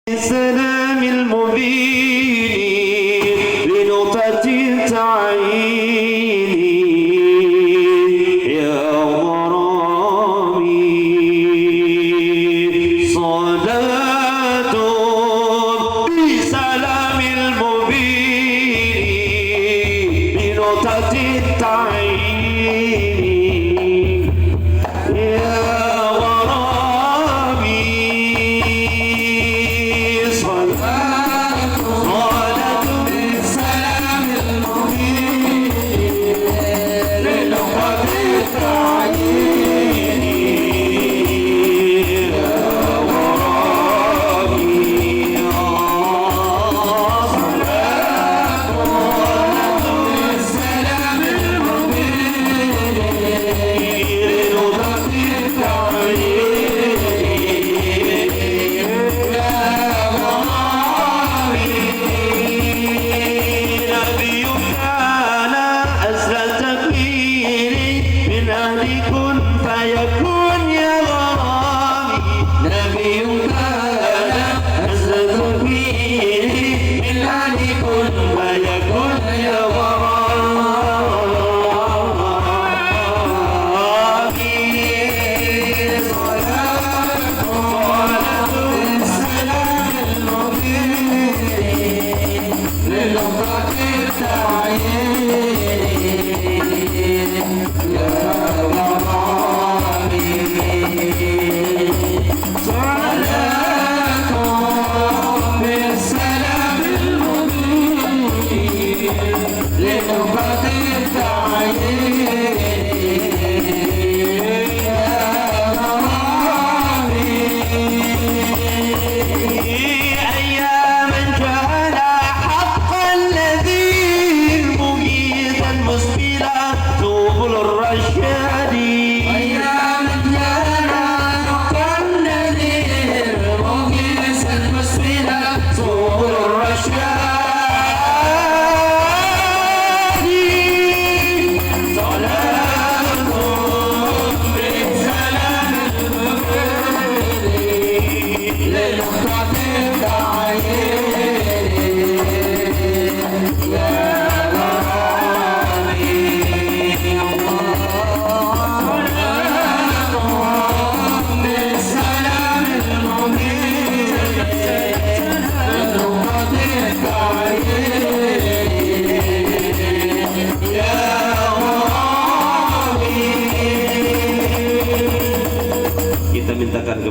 السلام المبين لنقطة التعيين يا غرامي صلاة بسلام المبين لنقطة التعيين يا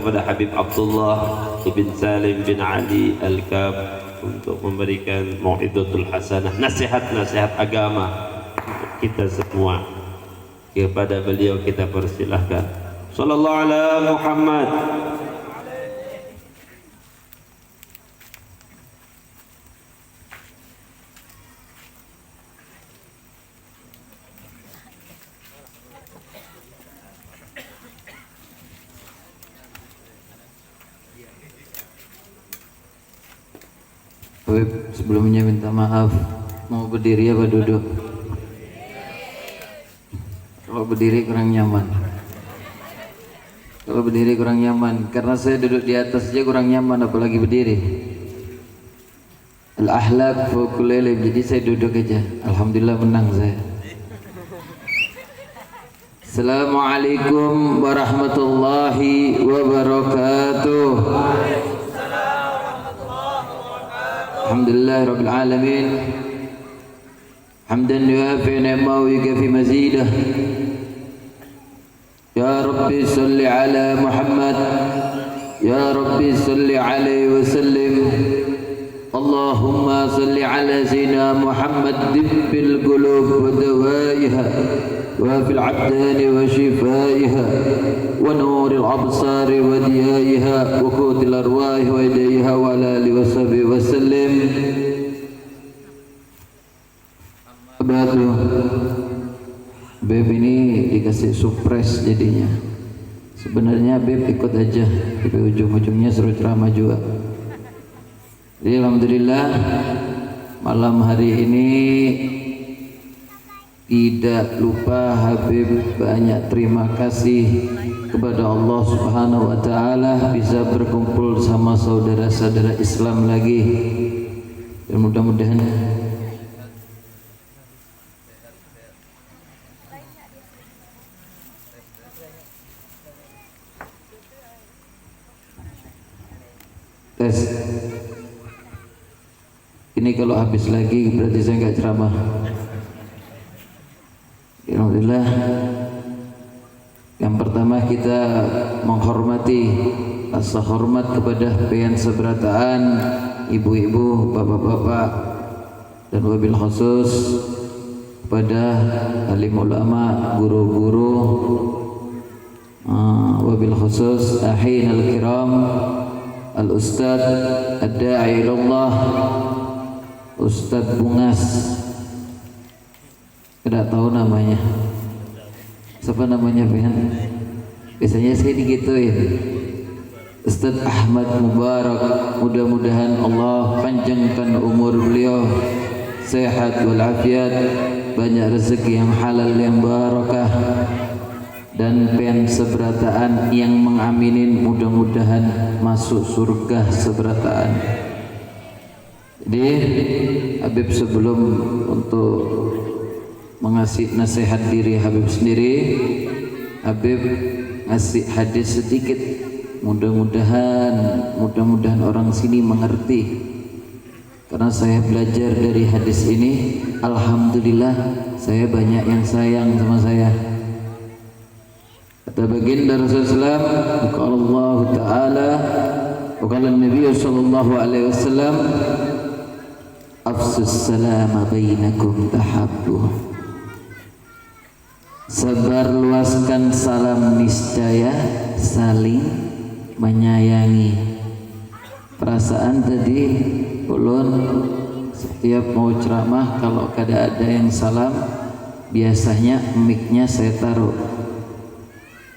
kepada Habib Abdullah bin Salim bin Ali Al-Kab untuk memberikan mau'izatul hasanah, nasihat-nasihat agama untuk kita semua. Kepada beliau kita persilahkan. Sallallahu ala Muhammad. Sebelumnya minta maaf, mau berdiri apa duduk? Kalau berdiri kurang nyaman. Kalau berdiri kurang nyaman, karena saya duduk di atas aja kurang nyaman, apalagi berdiri. Al-ahlak fawqul ilim, jadi saya duduk aja. Alhamdulillah menang saya. Assalamualaikum warahmatullahi wabarakatuh. Alhamdulillah Rabbil Alamin, hamdan yuafi ni'mahu wa yukafi mazidah. Ya Rabbi salli ala Muhammad, Ya Rabbi salli alaihi wa sallim. Allahumma salli ala Sayyidina Muhammad dibbil qulub wa dawaiha wa fil abdani wa shifaiha wa nuril absari wa diyaiha wa qutil arwahi wa idaiha wa ala alihi wa sahbihi wa sallim. Batu Beb ini dikasih surprise jadinya. Sebenarnya Beb ikut aja, tapi ujung-ujungnya suruh ceramah juga. Jadi alhamdulillah malam hari ini Tidak lupa Habib banyak terima kasih kepada Allah Subhanahu wa taala bisa berkumpul sama saudara-saudara Islam lagi. Dan mudah-mudahan tes. Ini kalau habis lagi berarti saya nggak ceramah. Alhamdulillah. Yang pertama kita menghormati rasa hormat kepada pian seberataan, ibu-ibu, bapak-bapak, dan wabil khusus kepada alim ulama, guru-guru, wabil khusus ahin al-kiram, al-ustad, ad-da'i ilallah, Ustadz Bungas. Tidak tahu namanya. Siapa namanya Pian? Biasanya saya digituin. Ustadz Ahmad Mubarak. Mudah-mudahan Allah panjangkan umur beliau, sehat walafiat, banyak rezeki yang halal yang barakah, dan pian seberataan yang mengaminin mudah-mudahan masuk surga seberataan. Jadi Habib sebelum untuk mengasih nasihat diri Habib sendiri, Habib ngasih hadis sedikit, mudah-mudahan orang sini mengerti, karena saya belajar dari hadis ini. Alhamdulillah saya banyak yang sayang sama saya. Kata baginda Rasulullah Allah Ta'ala, qala Nabi sallallahu alaihi wasallam, afsus salama bainakum tahabbu. Sebar luaskan salam niscaya saling menyayangi. Perasaan tadi ulun setiap mau ceramah kalau kada ada yang salam biasanya mic-nya saya taruh.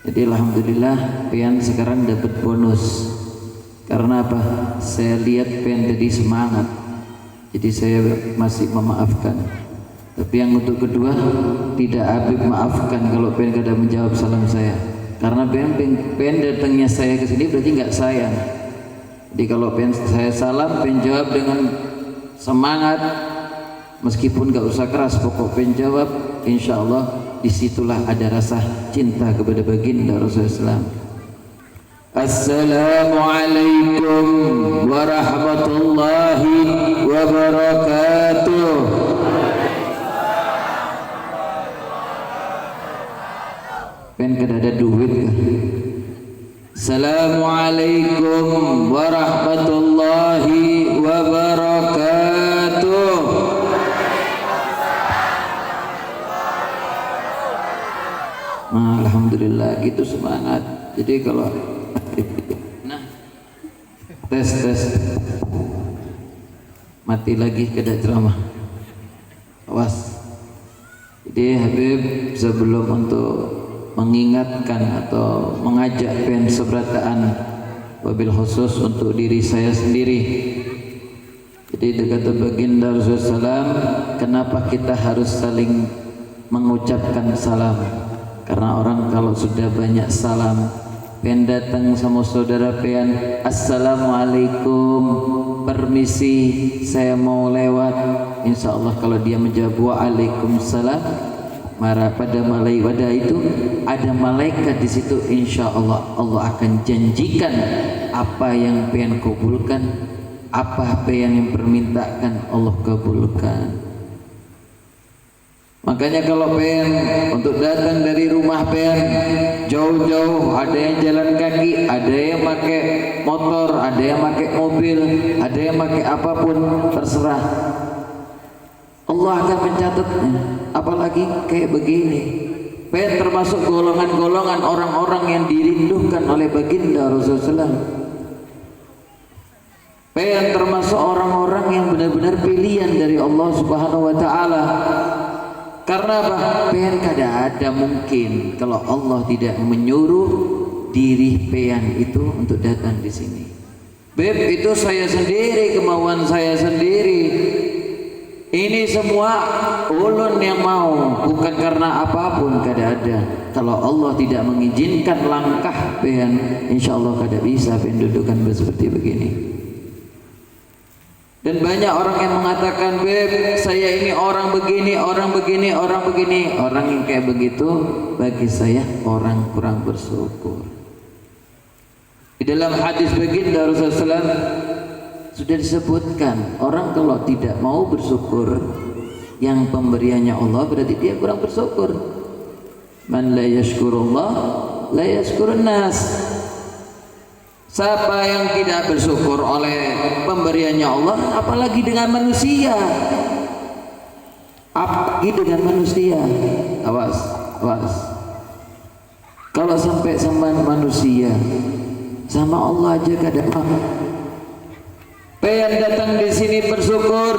Jadi alhamdulillah pian sekarang dapat bonus. Karena apa? Saya lihat pian tadi semangat. Jadi saya masih memaafkan. Tapi yang untuk kedua, tidak Habib maafkan kalau pengen kada menjawab salam saya. Karena pengen datangnya saya ke sini berarti nggak sayang. Jadi kalau pengen saya salam, pengen jawab dengan semangat, meskipun nggak usah keras, pokok pengen jawab, insya Allah disitulah ada rasa cinta kepada baginda Rasulullah. Assalamualaikum warahmatullahi wabarakatuh. Pen kada ada duit kan? Assalamualaikum warahmatullahi wabarakatuh. Alhamdulillah gitu semangat. Jadi kalau nah tes mati lagi kada ceramah. Awas. Jadi Habib sebelum untuk mengingatkan atau mengajak pian seberataan wabil khusus untuk diri saya sendiri. Jadi kata baginda Rasulullah, kenapa kita harus saling mengucapkan salam? Karena orang kalau sudah banyak salam, pian datang sama saudara pian, assalamualaikum, permisi saya mau lewat, insya Allah kalau dia menjawab waalaikumsalam, maka pada malaikat itu ada malaikat di situ, insya Allah Allah akan janjikan apa yang pengen kabulkan, apa yang permintaan Allah kabulkan. Makanya kalau pengen untuk datang dari rumah pengen jauh-jauh, ada yang jalan kaki, ada yang pakai motor, ada yang pakai mobil, ada yang pakai apapun, terserah. Allah akan mencatatnya. Apalagi kayak begini, pengen termasuk golongan-golongan orang-orang yang dirindukan oleh baginda Rasulullah. Pengen termasuk orang-orang yang benar-benar pilihan dari Allah Subhanahu wa taala. Karena apa? Pengen kada ada mungkin kalau Allah tidak menyuruh diri pengen itu untuk datang di sini. Beb, itu saya sendiri, kemauan saya sendiri. Ini semua ulun yang mau, bukan karena apapun kada ada. Kalau Allah tidak mengizinkan langkah pian, insya Allah kada bisa pian dudukan seperti begini. Dan banyak orang yang mengatakan, Beb, saya ini orang begini, orang begini, orang begini. Orang yang kayak begitu bagi saya orang kurang bersyukur. Di dalam hadis baginda Rasulullah SAW sudah disebutkan, orang kalau tidak mau bersyukur yang pemberiannya Allah, berarti dia kurang bersyukur. Man la yashkurullah la yashkurun nas. Siapa yang tidak bersyukur oleh pemberiannya Allah, apalagi dengan manusia. Apalagi dengan manusia. Awas, awas. Kalau sampai sama manusia, sama Allah aja kada mau. Pengen datang di sini bersyukur,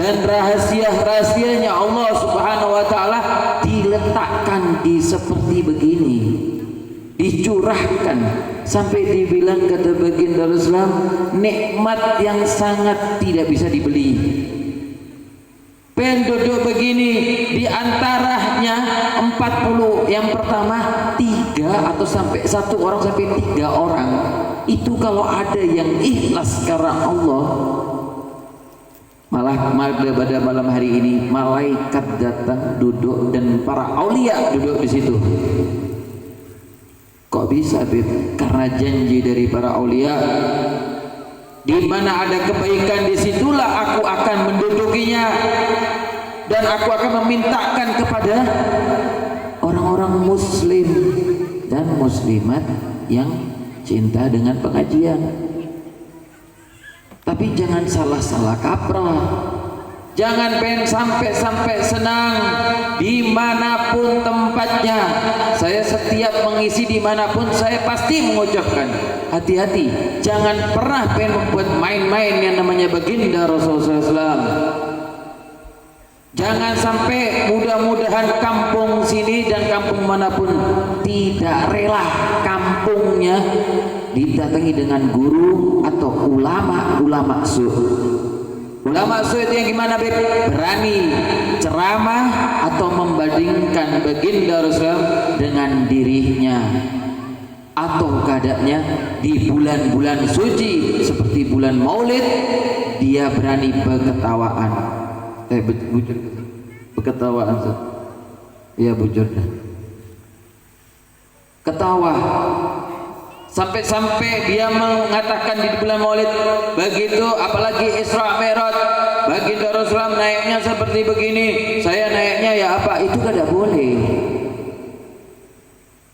dan rahasianya Allah Subhanahu wa taala diletakkan di seperti begini, dicurahkan sampai dibilang kata baginda Rasulullah, nikmat yang sangat tidak bisa dibeli. Pengen duduk begini, di antaranya 40, yang pertama 3 atau sampai 1 orang sampai 3 orang. Itu kalau ada yang ikhlas karena Allah, malah pada malam hari ini malaikat datang duduk dan para aulia duduk di situ. Kok bisa, Bib? Karena janji dari para aulia, di mana ada kebaikan disitulah aku akan mendudukinya, dan aku akan memintakan kepada orang-orang muslim dan muslimat yang cinta dengan pengajian. Tapi jangan salah-salah kaprah, jangan pengen sampai senang dimanapun tempatnya. Saya setiap mengisi dimanapun saya pasti mengucapkan hati-hati, jangan pernah pengen membuat main-main yang namanya baginda Rasulullah SAW. Jangan sampai mudah-mudahan kampung sini dan kampung manapun tidak rela kampungnya didatangi dengan guru atau ulama su. Ulama su itu yang gimana, Beb? Berani ceramah atau membandingkan baginda Rasulullah dengan dirinya, atau keadaannya di bulan-bulan suci seperti bulan Maulid dia berani berketawaan. Bujur berketawaan, ya bujur dah. Ketawa sampai dia mengatakan di bulan Maulid begitu, apalagi Isra Mi'raj, baginda Rasulullah naiknya seperti begini, saya naiknya ya apa, itu tidak boleh.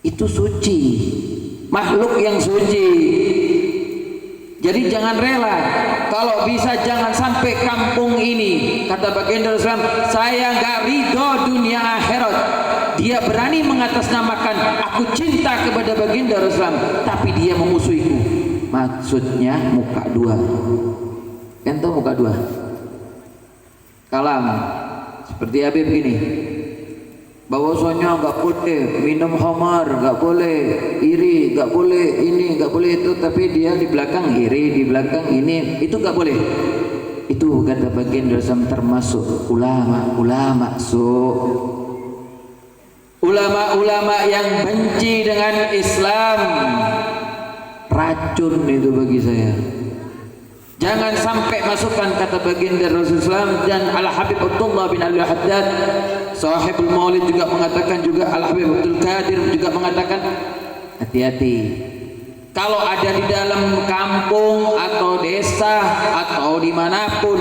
Itu suci, makhluk yang suci. Jadi jangan rela, kalau bisa jangan sampai kampung ini, kata baginda Rasulullah, saya enggak ridho dunia akhirat. Dia berani mengatasnamakan aku cinta kepada baginda Rasulullah, tapi dia memusuhiku. Maksudnya muka dua. Ente muka dua. Kalam seperti Habib gini. Bahwasanya enggak boleh minum khamar, enggak boleh iri, enggak boleh ini, enggak boleh itu, tapi dia di belakang iri, di belakang ini, itu enggak boleh. Itu kata baginda Rasulullah termasuk ulama ulama yang benci dengan Islam. Racun itu bagi saya. Jangan sampai masukkan kata baginda Rasulullah. Dan Al-Habib Abdullah bin Al-Haddad Sahibul Maulid juga mengatakan, juga Al-Habib Abdul Qadir juga mengatakan, hati-hati kalau ada di dalam kampung atau desa atau dimanapun,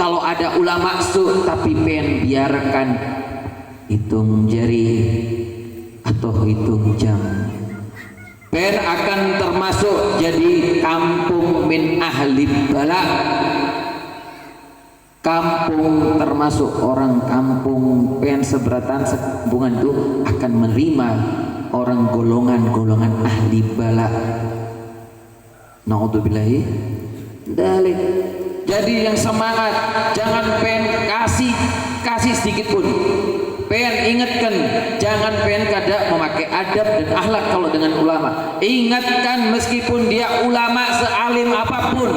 kalau ada ulama su tapi pengen biarkan hitung jari atau hitung jam, pengen akan termasuk jadi kampung min ahli bala. Kampung termasuk orang kampung pengen seberatan hubungan itu akan menerima orang golongan ahli bala. Naudzubillahi dalik. Jadi yang semangat, jangan pengen kasih sedikit pun, pengen ingatkan, jangan pengen kada memakai adab dan akhlak kalau dengan ulama. Ingatkan meskipun dia ulama sealim apapun,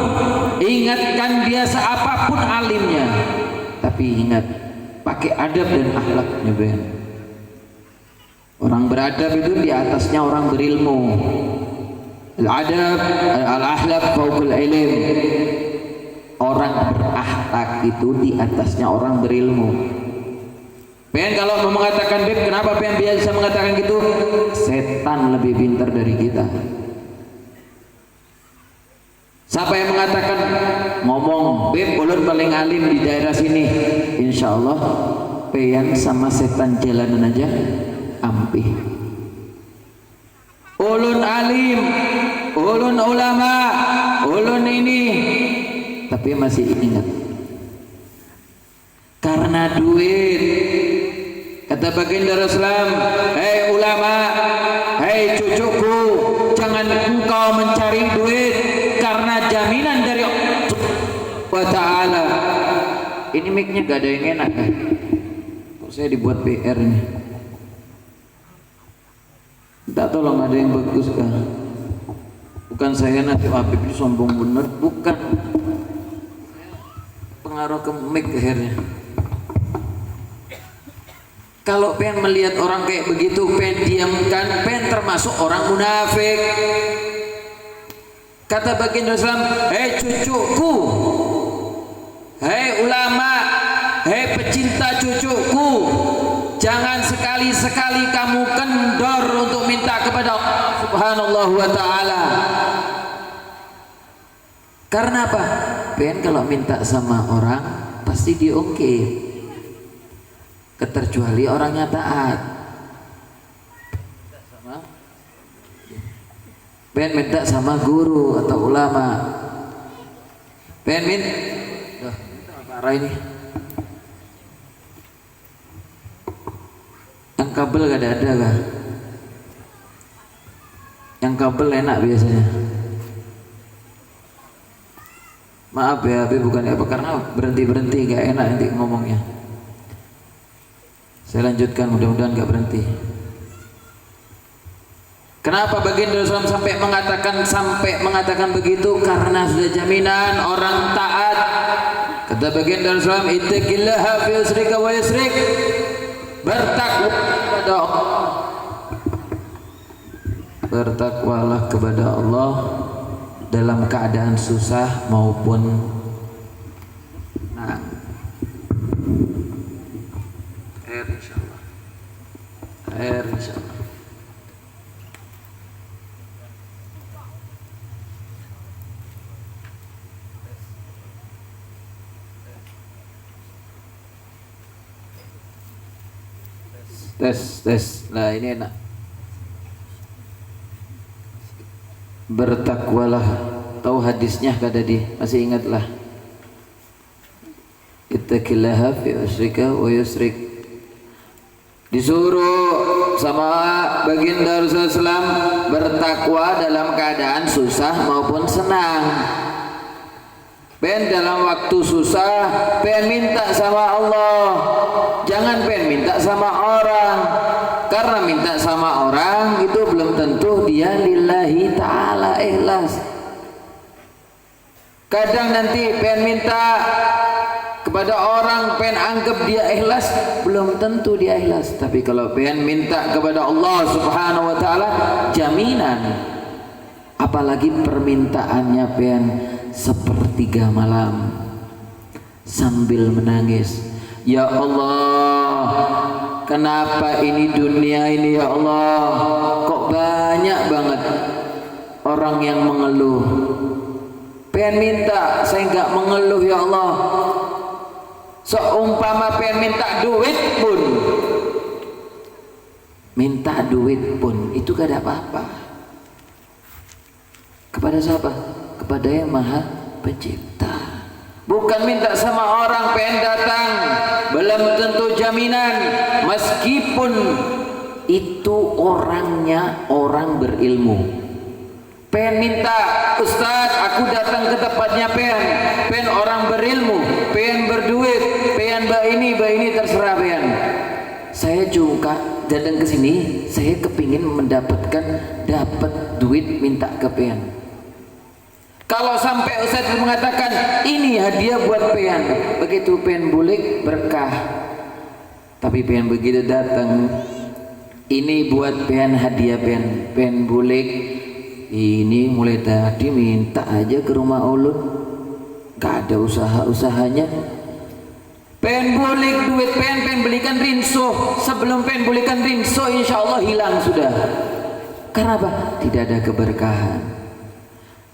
ingatkan dia seapapun alimnya, tapi ingat pakai adab dan akhlaknya ben. Orang beradab itu di atasnya orang berilmu. Al-adab al-akhlaq fawqal ilm. Orang berakhlak itu di atasnya orang berilmu. Pengen kalau mau mengatakan Beb, kenapa pengen bisa mengatakan gitu? Setan lebih pintar dari kita. Siapa yang mengatakan ngomong Beb ulun paling alim di daerah sini, insya Allah pengen sama setan jalanan aja ampih. Ulun alim, ulun ulama, ulun ini, tapi masih ingat karena duit. Kata baginda Rasulullah, hei ulama, hei cucuku, jangan engkau mencari duit karena jaminan dari Allah wa ta'ala. Ini mic-nya gak ada yang enak kan? Kok saya dibuat PR nih? Minta tolong ada yang bagus kan? Bukan saya nanti Habib sombong bener, bukan. Pengaruh ke mic akhirnya. Kalau pengen melihat orang kayak begitu, pengen diamkan, pengen termasuk orang munafik. Kata baginda Rasulullah, hei cucuku, hei ulama, hei pecinta cucuku, jangan sekali-sekali kamu kendor untuk minta kepada Allah Subhanahu wa ta'ala. Karena apa? Pengen kalau minta sama orang pasti diungkit. Ketercuali orangnya taat. Pengen minta sama guru atau ulama. Pengen minta parah ini. Yang kabel gak ada kah? Yang kabel enak biasanya. Maaf ya, tapi bukan apa karena berhenti gak enak nanti ngomongnya. Saya lanjutkan, mudah-mudahan gak berhenti. Kenapa baginda Rasulullah sampai mengatakan begitu? Karena sudah jaminan orang taat. Kata baginda Rasulullah, ittaqillaha fi yusrika wa yusrik. Bertakwa kepada Allah. Bertakwalah kepada Allah dalam keadaan susah maupun senang. Air insyaallah. Tes. Nah ini enak. Bertakwalah. Tahu hadisnya kata di, masih ingatlah. Ittaqillaha fi usrika wa yusrik. Disuruh sama baginda Rasulullah SAW bertakwa dalam keadaan susah maupun senang. Pengen dalam waktu susah, pengen minta sama Allah, jangan pengen minta sama orang. Karena minta sama orang itu belum tentu dia lillahi ta'ala ikhlas. Kadang nanti pengen minta kepada orang, pengen anggap dia ikhlas, belum tentu dia ikhlas. Tapi kalau pengen minta kepada Allah Subhanahu wa ta'ala, jaminan. Apalagi permintaannya pengen sepertiga malam sambil menangis, ya Allah, kenapa ini dunia ini ya Allah, kok banyak banget orang yang mengeluh. Pengen minta, saya enggak mengeluh ya Allah. Seumpama pengen minta duit pun itu gak ada apa-apa. Kepada siapa? Kepada yang Maha Pencipta. Bukan minta sama orang pengen datang, belum tentu jaminan. Meskipun itu orangnya orang berilmu. Pengen minta, Ustaz, aku datang ke tempatnya pengen orang berilmu, pengen berduit, pengen mbak ini terserah pengen. Saya lucu Kak, datang ke sini saya kepingin dapat duit minta ke pean. Kalau sampai Ustaz mengatakan ini hadiah buat pean, begitu pean bulik berkah. Tapi pean begitu datang, ini buat pean hadiah pean bulik, ini mulai tadi minta aja ke rumah ulun, gak ada usaha-usahanya. Pean bulik duit pean belikan rinso, sebelum pean belikan rinso insya Allah hilang sudah. Karena apa? Tidak ada keberkahan.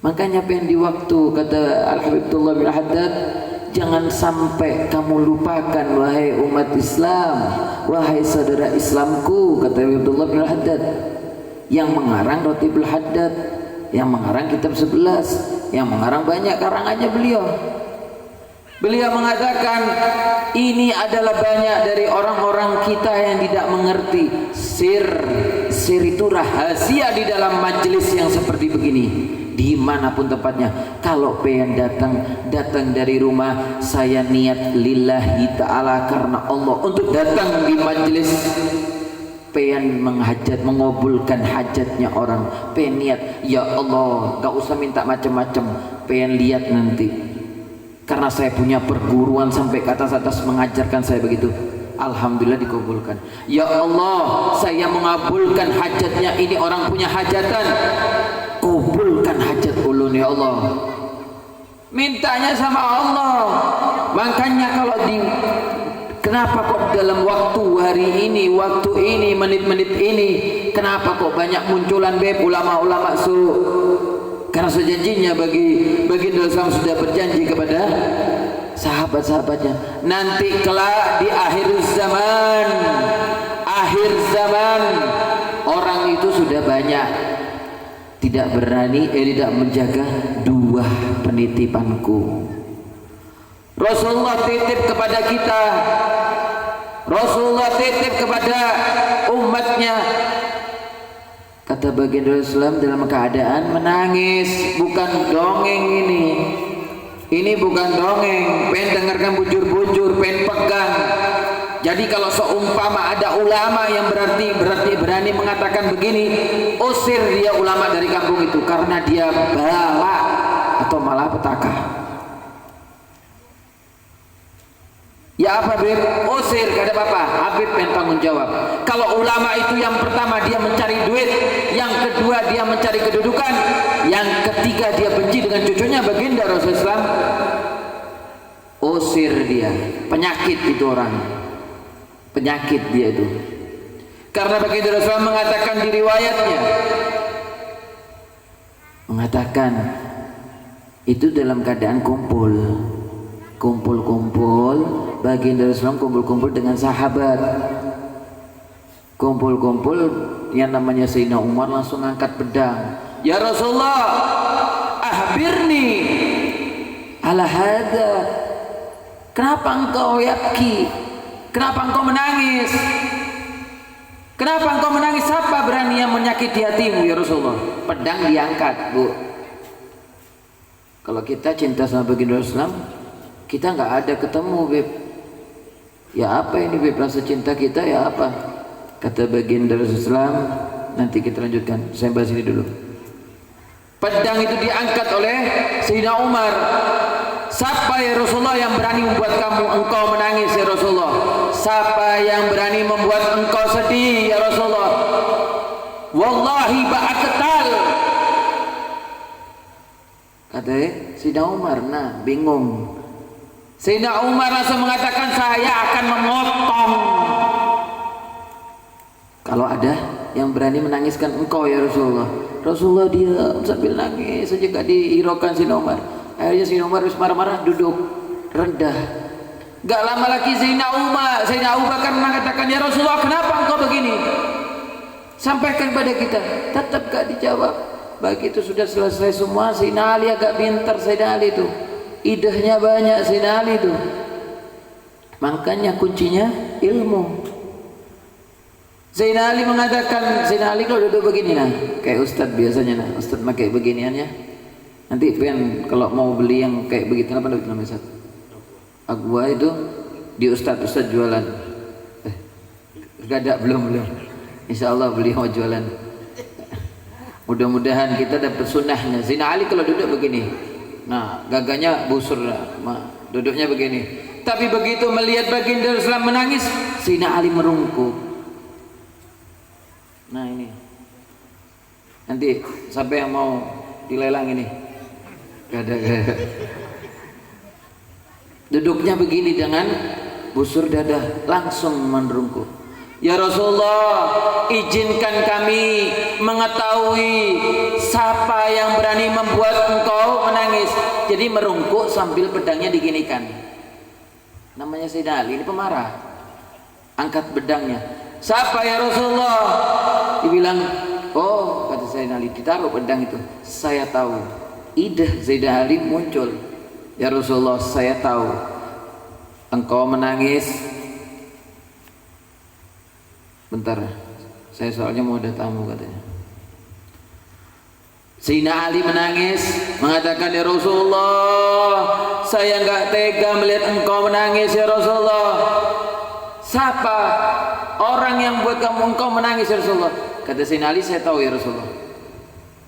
Makanya pengen di waktu kata Al-Habib Abdullah bin Haddad, jangan sampai kamu lupakan wahai umat Islam, wahai saudara Islamku, kata Habib Abdullah bin Haddad yang mengarang Ratibul Haddad, yang mengarang kitab 11, yang mengarang banyak karangannya beliau. Beliau mengatakan ini adalah banyak dari orang-orang kita yang tidak mengerti sir itu rahasia di dalam majelis yang seperti begini. Dimanapun tempatnya, kalau pengen datang dari rumah, saya niat lillahi ta'ala karena Allah untuk datang di majelis, pengen mengabulkan hajatnya orang, pengen niat ya Allah, gak usah minta macam-macam, pengen lihat nanti karena saya punya perguruan sampai ke atas mengajarkan saya begitu. Alhamdulillah dikabulkan. Ya Allah, saya mengabulkan hajatnya ini orang punya hajatan, kabulkan hajat ulun ya Allah. Mintanya sama Allah. Makanya kenapa kok dalam waktu hari ini, menit-menit ini, kenapa kok banyak munculan ulama-ulama suruh? Karena sejanjinya bagi Islam sudah berjanji kepada sahabat-sahabatnya, nanti kelak di akhir zaman orang itu sudah banyak tidak berani tidak menjaga dua penitipanku. Rasulullah titip kepada kita, Rasulullah titip kepada umatnya. Kata baginda Islam dalam keadaan menangis, bukan dongeng ini. Ini bukan dongeng, pengen dengarkan bujur-bujur, pengen pegang. Jadi kalau seumpama ada ulama yang berani mengatakan begini, usir dia ulama dari kampung itu karena dia bala atau malah petaka. Ya apa Habib? Usir, gak ada apa-apa. Habib pengen tanggung jawab. Kalau ulama itu yang pertama dia mencari duit, yang kedua dia mencari kedudukan, yang ketiga dia benci dengan cucunya baginda Rasulullah SAW, usir dia. Penyakit itu orang, penyakit dia itu. Karena baginda Rasulullah mengatakan di riwayatnya, mengatakan itu dalam keadaan kumpul baginda Rasulullah kumpul dengan sahabat, kumpul yang namanya Sayyidina Umar langsung angkat pedang. Ya Rasulullah, ahbirni ala hada, kenapa engkau yabki, kenapa engkau menangis, kenapa engkau menangis, siapa berani yang menyakiti hatimu ya Rasulullah? Pedang diangkat bu. Kalau kita cinta sama baginda Rasulullah, kita nggak ada ketemu Beb, ya apa ini Beb, rasa cinta kita ya apa? Kata baginda Rasulullah, nanti kita lanjutkan, saya bahas ini dulu. Pedang itu diangkat oleh Sayyidina Umar. Siapa ya Rasulullah yang berani membuat engkau menangis ya Rasulullah? Siapa yang berani membuat engkau sedih ya Rasulullah? Wallahi ba'aketal, kata Sayyidina Umar. Nah bingung, Sayyidina Umar langsung mengatakan, saya akan memotong kalau ada yang berani menangiskan engkau ya Rasulullah. Rasulullah diam sambil nangis saja, gak dihiraukan Sayyidina Umar. Akhirnya Sayyidina Umar harus marah-marah, duduk rendah. Gak lama lagi Sayyidina Abu Bakar mengatakan, ya Rasulullah kenapa engkau begini? Sampaikan pada kita. Tetap gak dijawab. Begitu sudah selesai semua, Sayyidina Ali agak pintar. Sayyidina Ali itu idehnya banyak, Sayyidina Ali itu. Makanya kuncinya ilmu. Sayyidina Ali mengatakan, Sayyidina Ali kalau duduk begini nah, kayak Ustadz biasanya nah, Ustadz pakai beginian ya. Nanti pengen kalau mau beli yang kayak begitu apa namanya Ustadz? Agwa itu di Ustadz jualan. Gak belum. Insya Allah beliau jualan. Mudah-mudahan kita dapat sunnahnya. Sayyidina Ali kalau duduk begini, nah gagahnya busur, duduknya begini. Tapi begitu melihat baginda Rasulullah menangis, Sayyidina Ali merungkuk. Nah ini, nanti sampai yang mau dilelang ini, gak ada. Duduknya begini dengan busur dada, langsung merungkuk. Ya Rasulullah, izinkan kami mengetahui siapa yang berani membuat engkau menangis. Jadi merungkuk sambil pedangnya diginikan. Namanya Sayyidina Ali, ini pemarah. Angkat pedangnya. Siapa ya Rasulullah? Dibilang, oh kata Sayyidina Ali, ditaruh pedang itu. Saya tahu. Idah Sayyidina Ali muncul. Ya Rasulullah, saya tahu engkau menangis. Bentar, saya soalnya mau ada tamu katanya. Sayyidina Ali menangis, mengatakan, ya Rasulullah, saya enggak tega melihat engkau menangis ya Rasulullah. Siapa orang yang buat kamu engkau menangis ya Rasulullah? Kata Sayyidina Ali, saya tahu ya Rasulullah.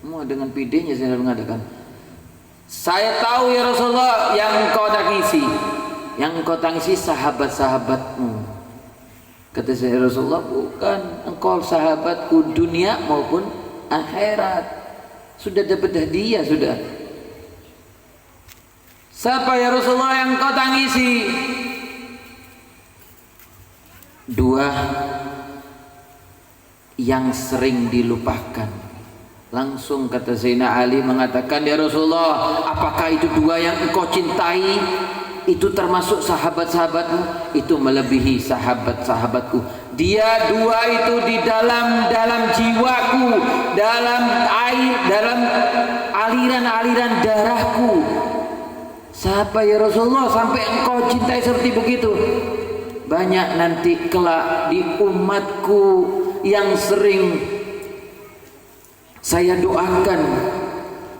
Mau dengan pidehnya Sayyidina Ali mengatakan, saya tahu ya Rasulullah yang engkau tangisi. Yang engkau tangisi sahabat-sahabatmu. Kata saya Rasulullah, bukan, engkau sahabatku dunia maupun akhirat. Sudah dapat hadiah sudah. Siapa ya Rasulullah yang engkau tangisi? Dua yang sering dilupakan. Langsung kata Sayyidina Ali mengatakan, ya Rasulullah, apakah itu dua yang engkau cintai? Itu termasuk sahabat-sahabatmu? Itu melebihi sahabat-sahabatku. Dia dua itu di dalam jiwaku, dalam air, dalam aliran-aliran darahku. Siapa ya Rasulullah sampai engkau cintai seperti begitu? Banyak nanti kelak di umatku yang sering saya doakan.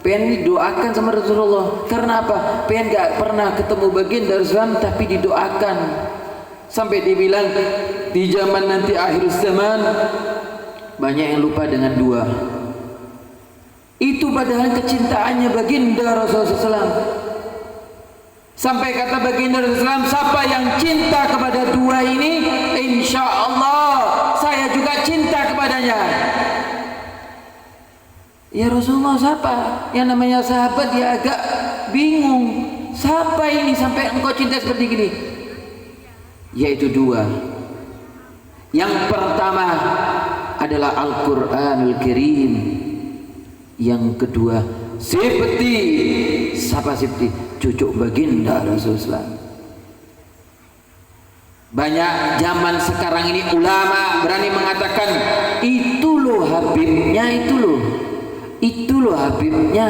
Pengen didoakan sama Rasulullah. Karena apa? Pengen gak pernah ketemu baginda Rasulullah tapi didoakan. Sampai dibilang di zaman nanti akhir zaman banyak yang lupa dengan dua. Itu padahal kecintaannya baginda Rasulullah SAW. Sampai kata baginda Rasulullah, siapa yang cinta kepada dua ini, insya Allah saya juga cinta kepadanya. Ya Rasulullah, siapa? Yang namanya sahabat dia agak bingung. Siapa ini sampai engkau cinta seperti gini? Yaitu dua. Yang pertama adalah Al-Quranul Karim. Yang kedua, siapa Sifti? Cucu baginda Rasulullah. Banyak zaman sekarang ini ulama berani mengatakan, itu loh Habibnya, itu loh Habibnya.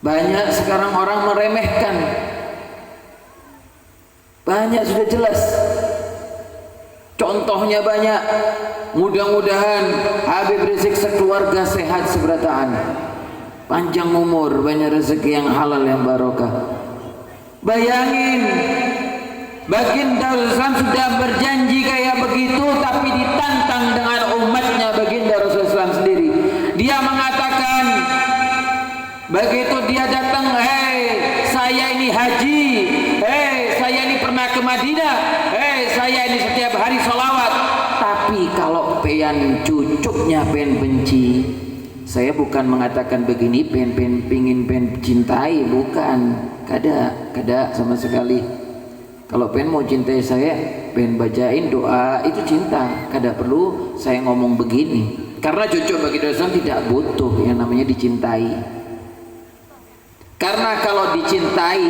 Banyak sekarang orang meremehkan. Banyak sudah jelas. Contohnya banyak. Mudah-mudahan Habib Rizik sekeluarga sehat seberataan, panjang umur, banyak rezeki yang halal yang barokah. Bayangin, baginda Rasulullah sudah berjanji kayak begitu, tapi ditantang dengan umatnya baginda Rasulullah sendiri. Dia mengatakan, begitu dia datang, hei saya ini haji, hei saya ini pernah ke Madinah, hei saya ini setiap hari sholawat. Tapi kalau pengen cucuknya pengen benci, saya bukan mengatakan begini pengen cintai, bukan, kada sama sekali. Kalau pengen mau cintai saya, pengen bacain doa, itu cinta. Kada perlu saya ngomong begini. Karena cucu bagi Rasul tidak butuh yang namanya dicintai. Karena kalau dicintai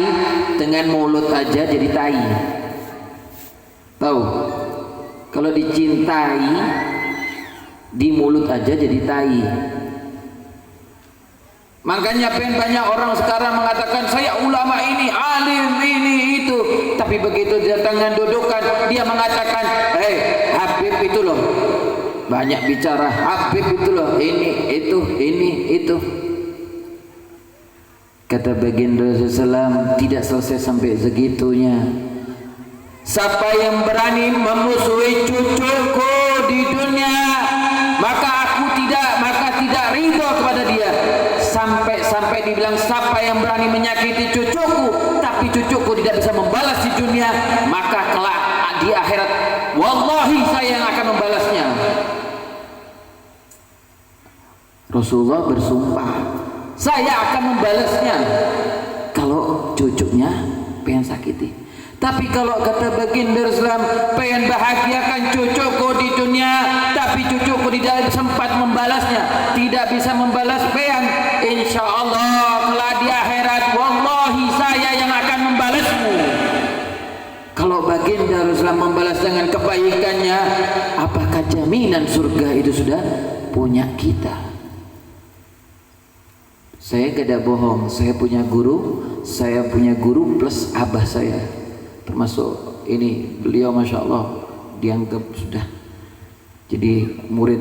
dengan mulut aja jadi tai. Tahu? Kalau dicintai di mulut aja jadi tai. Makanya banyak orang sekarang mengatakan saya ulama ini, alim ini itu, tapi begitu datangan dudukan dia mengatakan, hei Habib itu loh, banyak bicara Habib itu loh, ini itu. Kata baginda Rasulullah, tidak selesai sampai segitunya. Siapa yang berani memusuhi cucuku di dunia, maka tidak ridho kepada dia. Sampai dibilang siapa yang berani menyakiti cucuku, tapi cucuku tidak bisa membalas di dunia, maka kelak di akhirat, wallahi saya yang akan membalasnya. Rasulullah bersumpah, saya akan membalasnya kalau cucunya pengen sakiti. Tapi kalau kata baginda Islam, pengen bahagiakan cucuku di dunia, tapi cucuku tidak sempat membalasnya, tidak bisa membalas pengen, insya Allah kelak di akhirat, wallahi saya yang akan membalasmu. Kalau baginda Islam membalas dengan kebaikannya, apakah jaminan surga itu sudah punya kita? Saya tidak bohong, saya punya guru plus abah saya, termasuk ini beliau masya Allah dianggap sudah jadi murid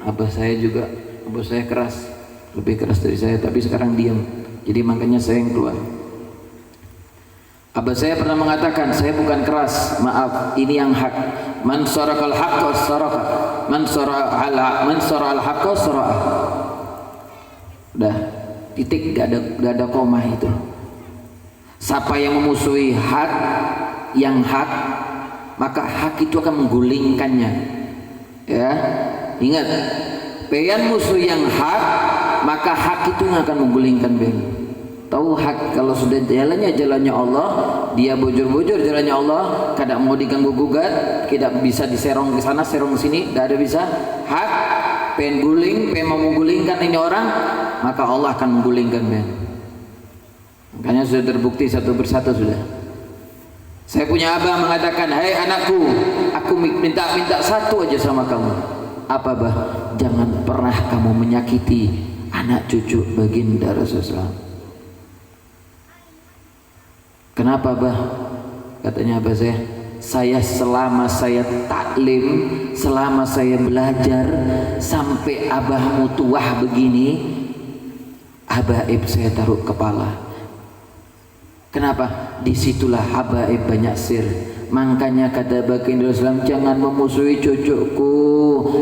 abah saya juga. Abah saya keras, lebih keras dari saya, tapi sekarang diam, jadi makanya saya yang keluar. Abah saya pernah mengatakan, saya bukan keras, maaf, ini yang hak. Man sarakal haqqa saraka, man saral haqqa saraka. Udah, titik, gak ada koma itu. Siapa yang memusuhi hak, yang hak, maka hak itu akan menggulingkannya. Ya, ingat, pengen musuh yang hak, maka hak itu yang akan menggulingkan ben. Tahu hak kalau sudah jalannya Allah, dia bujur-bujur jalannya Allah, kadang mau diganggu gugat, tidak bisa diserong ke sana, serong ke sini, tidak ada bisa. Hak, pengen guling, pengen mau menggulingkan ini orang, maka Allah akan menggulingkan men. Makanya sudah terbukti satu persatu sudah. Saya punya abah mengatakan, hai anakku, aku minta satu aja sama kamu. Apa bah? Jangan pernah kamu menyakiti anak cucu baginda Rasulullah. Kenapa bah? Katanya abah saya selama saya taklim, selama saya belajar, sampai abahmu tua begini, habaib saya taruh kepala. Kenapa? Disitulah habaib banyak sir. Makanya kata baginda Islam, jangan memusuhi cucuku.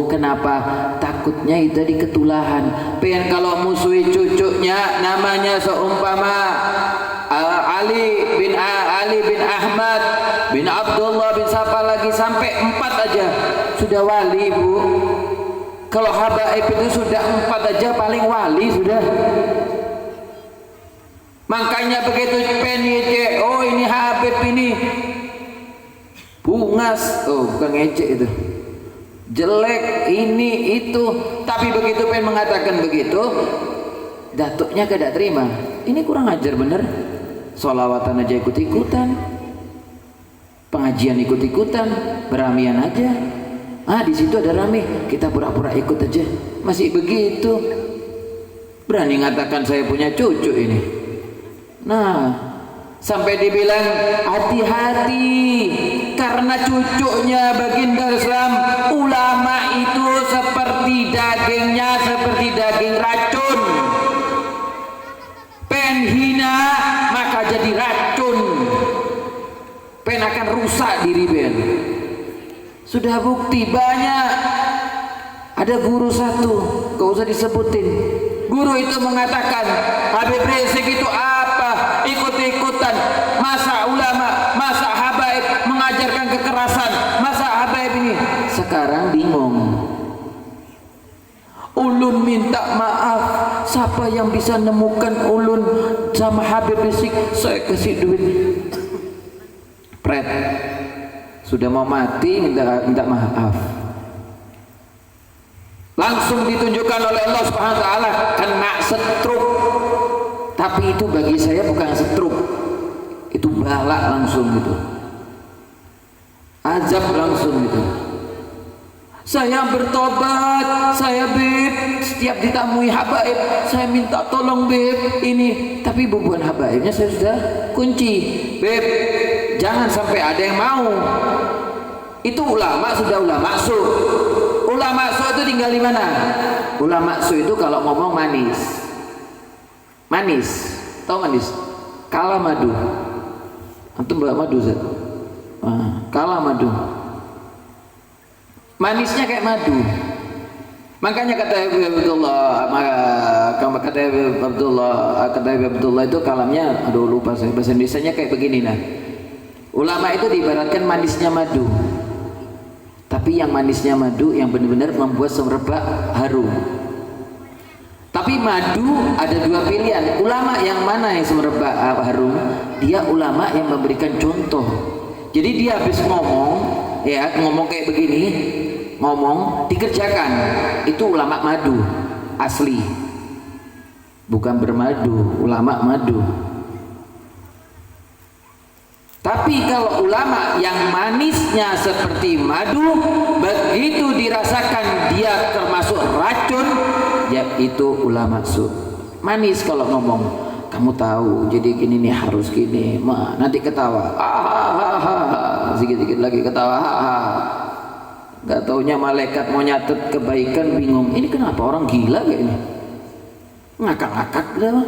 Kenapa? Takutnya itu di ketulahan. Pengen kalau musuhi cucunya, namanya seumpama Ali bin Ahmad bin Abdullah bin siapa lagi, sampai 4 aja sudah wali bu. Kalau habaib itu sudah 4 aja paling wali sudah. Makanya begitu pengen oh ini Habib ini bungas, oh bukan ngecek itu, jelek ini itu, tapi begitu pengen mengatakan begitu, datuknya tidak terima. Ini kurang ajar bener. Sholawatan aja ikut-ikutan, pengajian ikut-ikutan, beramian aja. Di situ ada rame, kita pura-pura ikut aja. Masih begitu, berani ngatakan saya punya cucu ini. Nah, sampai dibilang hati-hati karena cucunya baginda Islam. Ulama itu seperti dagingnya, seperti daging racun. Pen hina maka jadi racun. Pen akan rusak diri ben. Sudah bukti banyak. Ada guru satu, gak usah disebutin. Guru itu mengatakan, Habib Rizik itu apa? Ikut-ikutan. Masa ulama, masa habaib mengajarkan kekerasan, masa habaib ini. Sekarang bingung. Ulun minta maaf. Siapa yang bisa nemukan ulun sama Habib Rizik, saya kasih duit. Pret. Sudah mau mati minta maaf. Langsung ditunjukkan oleh Allah Subhanahu wa taala kena setruk. Tapi itu bagi saya bukan setruk. Itu balak langsung gitu. Azab langsung gitu. Saya bertobat, saya beb, setiap ditamui habaib, saya minta tolong beb ini, tapi bubuhan habaibnya saya sudah kunci. Beb, jangan sampai ada yang mau. Itu ulama sudah ulama su. Ulama su itu tinggal di mana? Ulama su itu kalau ngomong manis. Manis. Tahu manis? Kalah madu. Antum bawa madu Zat? Kalah madu. Manisnya kayak madu. Makanya kata Habib Abdullah itu kalamnya, aduh lupa saya bahasa Indonesianya kayak begini nah. Ulama itu diibaratkan manisnya madu. Tapi yang manisnya madu yang benar-benar membuat semerbak harum. Tapi madu ada dua pilihan. Ulama yang mana yang semerbak harum? Dia ulama yang memberikan contoh. Jadi dia habis ngomong kayak begini, ngomong dikerjakan, itu ulama madu asli, bukan bermadu, ulama madu. Tapi kalau ulama yang manisnya seperti madu, begitu dirasakan dia termasuk racun, yaitu ulama su. Manis kalau ngomong, kamu tahu jadi gini nih harus gini, nanti ketawa, sedikit-sedikit lagi ketawa, Gak taunya malaikat mau nyatet kebaikan bingung. Ini kenapa orang gila kayak ini? Ngakak-ngakak dah.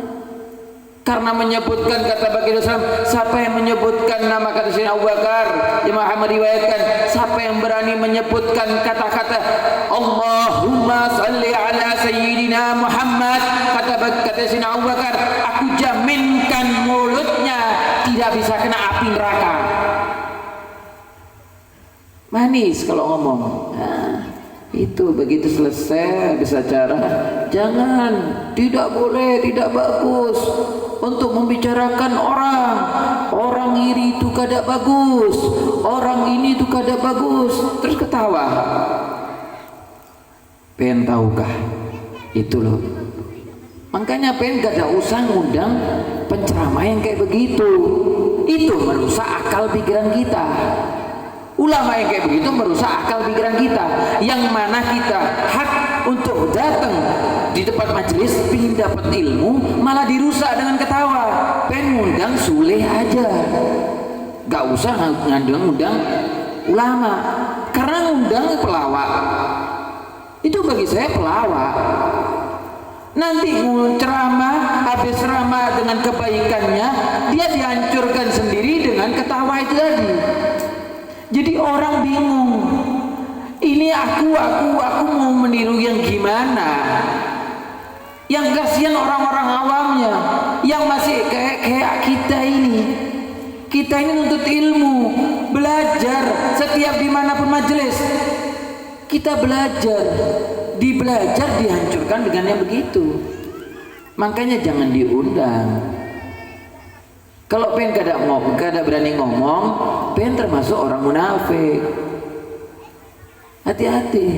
Karena menyebutkan kata baginda Rasulullah, siapa yang menyebutkan nama kata Sayyidina Abu Bakar, Imam Ahmad riwayatkan, siapa yang berani menyebutkan kata-kata Allahumma salli ala Sayyidina Muhammad, kata Sayyidina Abu Bakar, aku jaminkan mulutnya tidak bisa kena api neraka. Manis kalau ngomong. Itu begitu selesai habis acara, jangan, tidak boleh, tidak bagus untuk membicarakan orang iri itu kada bagus, orang ini itu kada bagus, terus ketawa. Pengen tahukah? Itu loh. Makanya pengen gak ada usah ngundang penceramah yang kayak begitu. Itu merusak akal pikiran kita. Ulama yang kayak begitu merusak akal pikiran kita, yang mana kita hak untuk datang di tempat majelis ingin dapat ilmu malah dirusak dengan ketawa. Pengen ngundang Suleh aja, gak usah ngundang ulama, karena ngundang pelawak itu bagi saya pelawak. Nanti ceramah, habis ceramah dengan kebaikannya dia dihancurkan sendiri dengan ketawa itu tadi. Jadi orang bingung, ini aku mau meniru yang gimana? Yang kasihan orang-orang awamnya, yang masih kayak kita ini. Kita ini nuntut ilmu, belajar setiap dimanapun majelis. Kita belajar, dihancurkan dengan yang begitu. Makanya jangan diundang. Kalau pengen kada berani ngomong, pengen termasuk orang munafik. Hati-hati.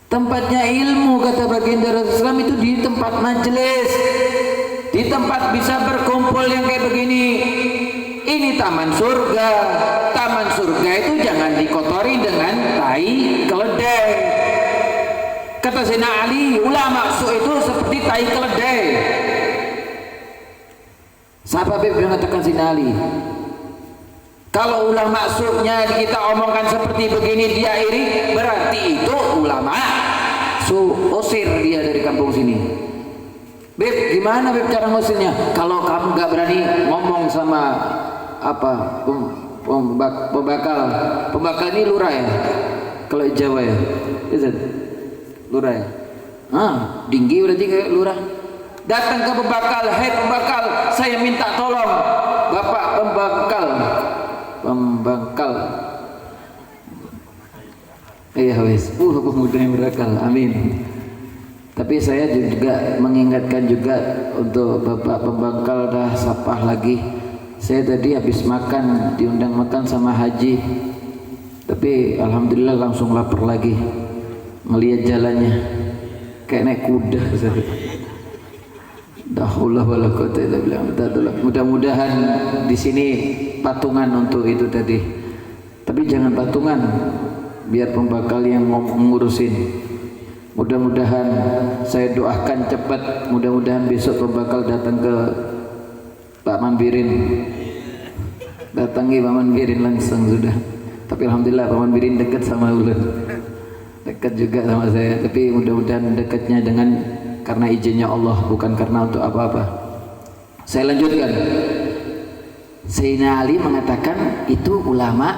Tempatnya ilmu kata baginda Rasulullah itu di tempat majelis, di tempat bisa berkumpul yang kayak begini. Ini taman surga. Taman surga itu jangan dikotori dengan tai keledai. Kata Sayyidina Ali, ulama su itu seperti tai keledai. Siapa yang mengatakan Sayyidina Ali? Kalau ulama su'nya kita omongkan seperti begini dia iri, berarti itu ulama usir dia dari kampung sini. Beb, gimana Beb cara ngusirnya? Kalau kamu gak berani ngomong sama pembakal ini lurah ya? Kalau Jawa ya? Lurah ya? Tinggi berarti kayak lurah. Datang ke pembakal, hei pembakal, saya minta tolong, Bapak pembakal. Iya wes, pemuda yang berakal, amin. Tapi saya juga mengingatkan juga untuk Bapak pembakal dah sapah lagi. Saya tadi habis makan, diundang makan sama Haji, tapi alhamdulillah langsung lapar lagi. Melihat jalannya, kayak naik kuda. Mudah-mudahan di sini patungan untuk itu tadi. Tapi jangan patungan, biar pembakal yang ngurusin. Mudah-mudahan saya doakan cepat. Mudah-mudahan besok pembakal datang ke Pak Manbirin. Datangi Pak Manbirin langsung sudah. Tapi alhamdulillah Pak Manbirin dekat sama ulun, dekat juga sama saya. Tapi mudah-mudahan dekatnya dengan karena izinnya Allah, bukan karena untuk apa-apa. Saya lanjutkan. Sayyidina Ali mengatakan itu ulama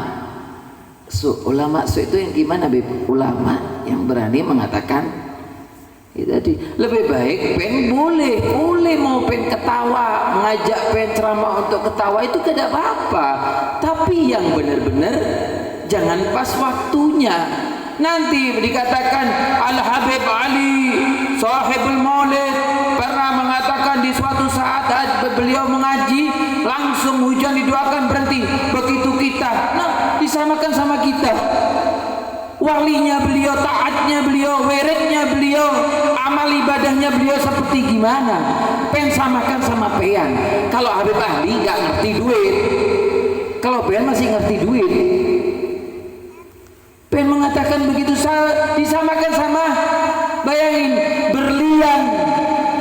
su. Ulama su itu yang gimana Beb? Ulama yang berani mengatakan itu tadi. Lebih baik boleh mau ketawa, mengajak ceramah untuk ketawa itu tidak apa-apa, tapi yang benar-benar jangan pas waktunya. Nanti dikatakan Al-Habib Ali Sahibul Maulid pernah mengatakan di suatu saat beliau mengaji langsung hujan didoakan berhenti. Begitu kita disamakan sama kita, walinya beliau, taatnya beliau, wiridnya beliau, amal ibadahnya beliau seperti gimana? Pengen samakan sama Pean. Kalau Habib Ali nggak ngerti duit, kalau Pean masih ngerti duit. Pengen mengatakan begitu disamakan sama, bayangin berlian,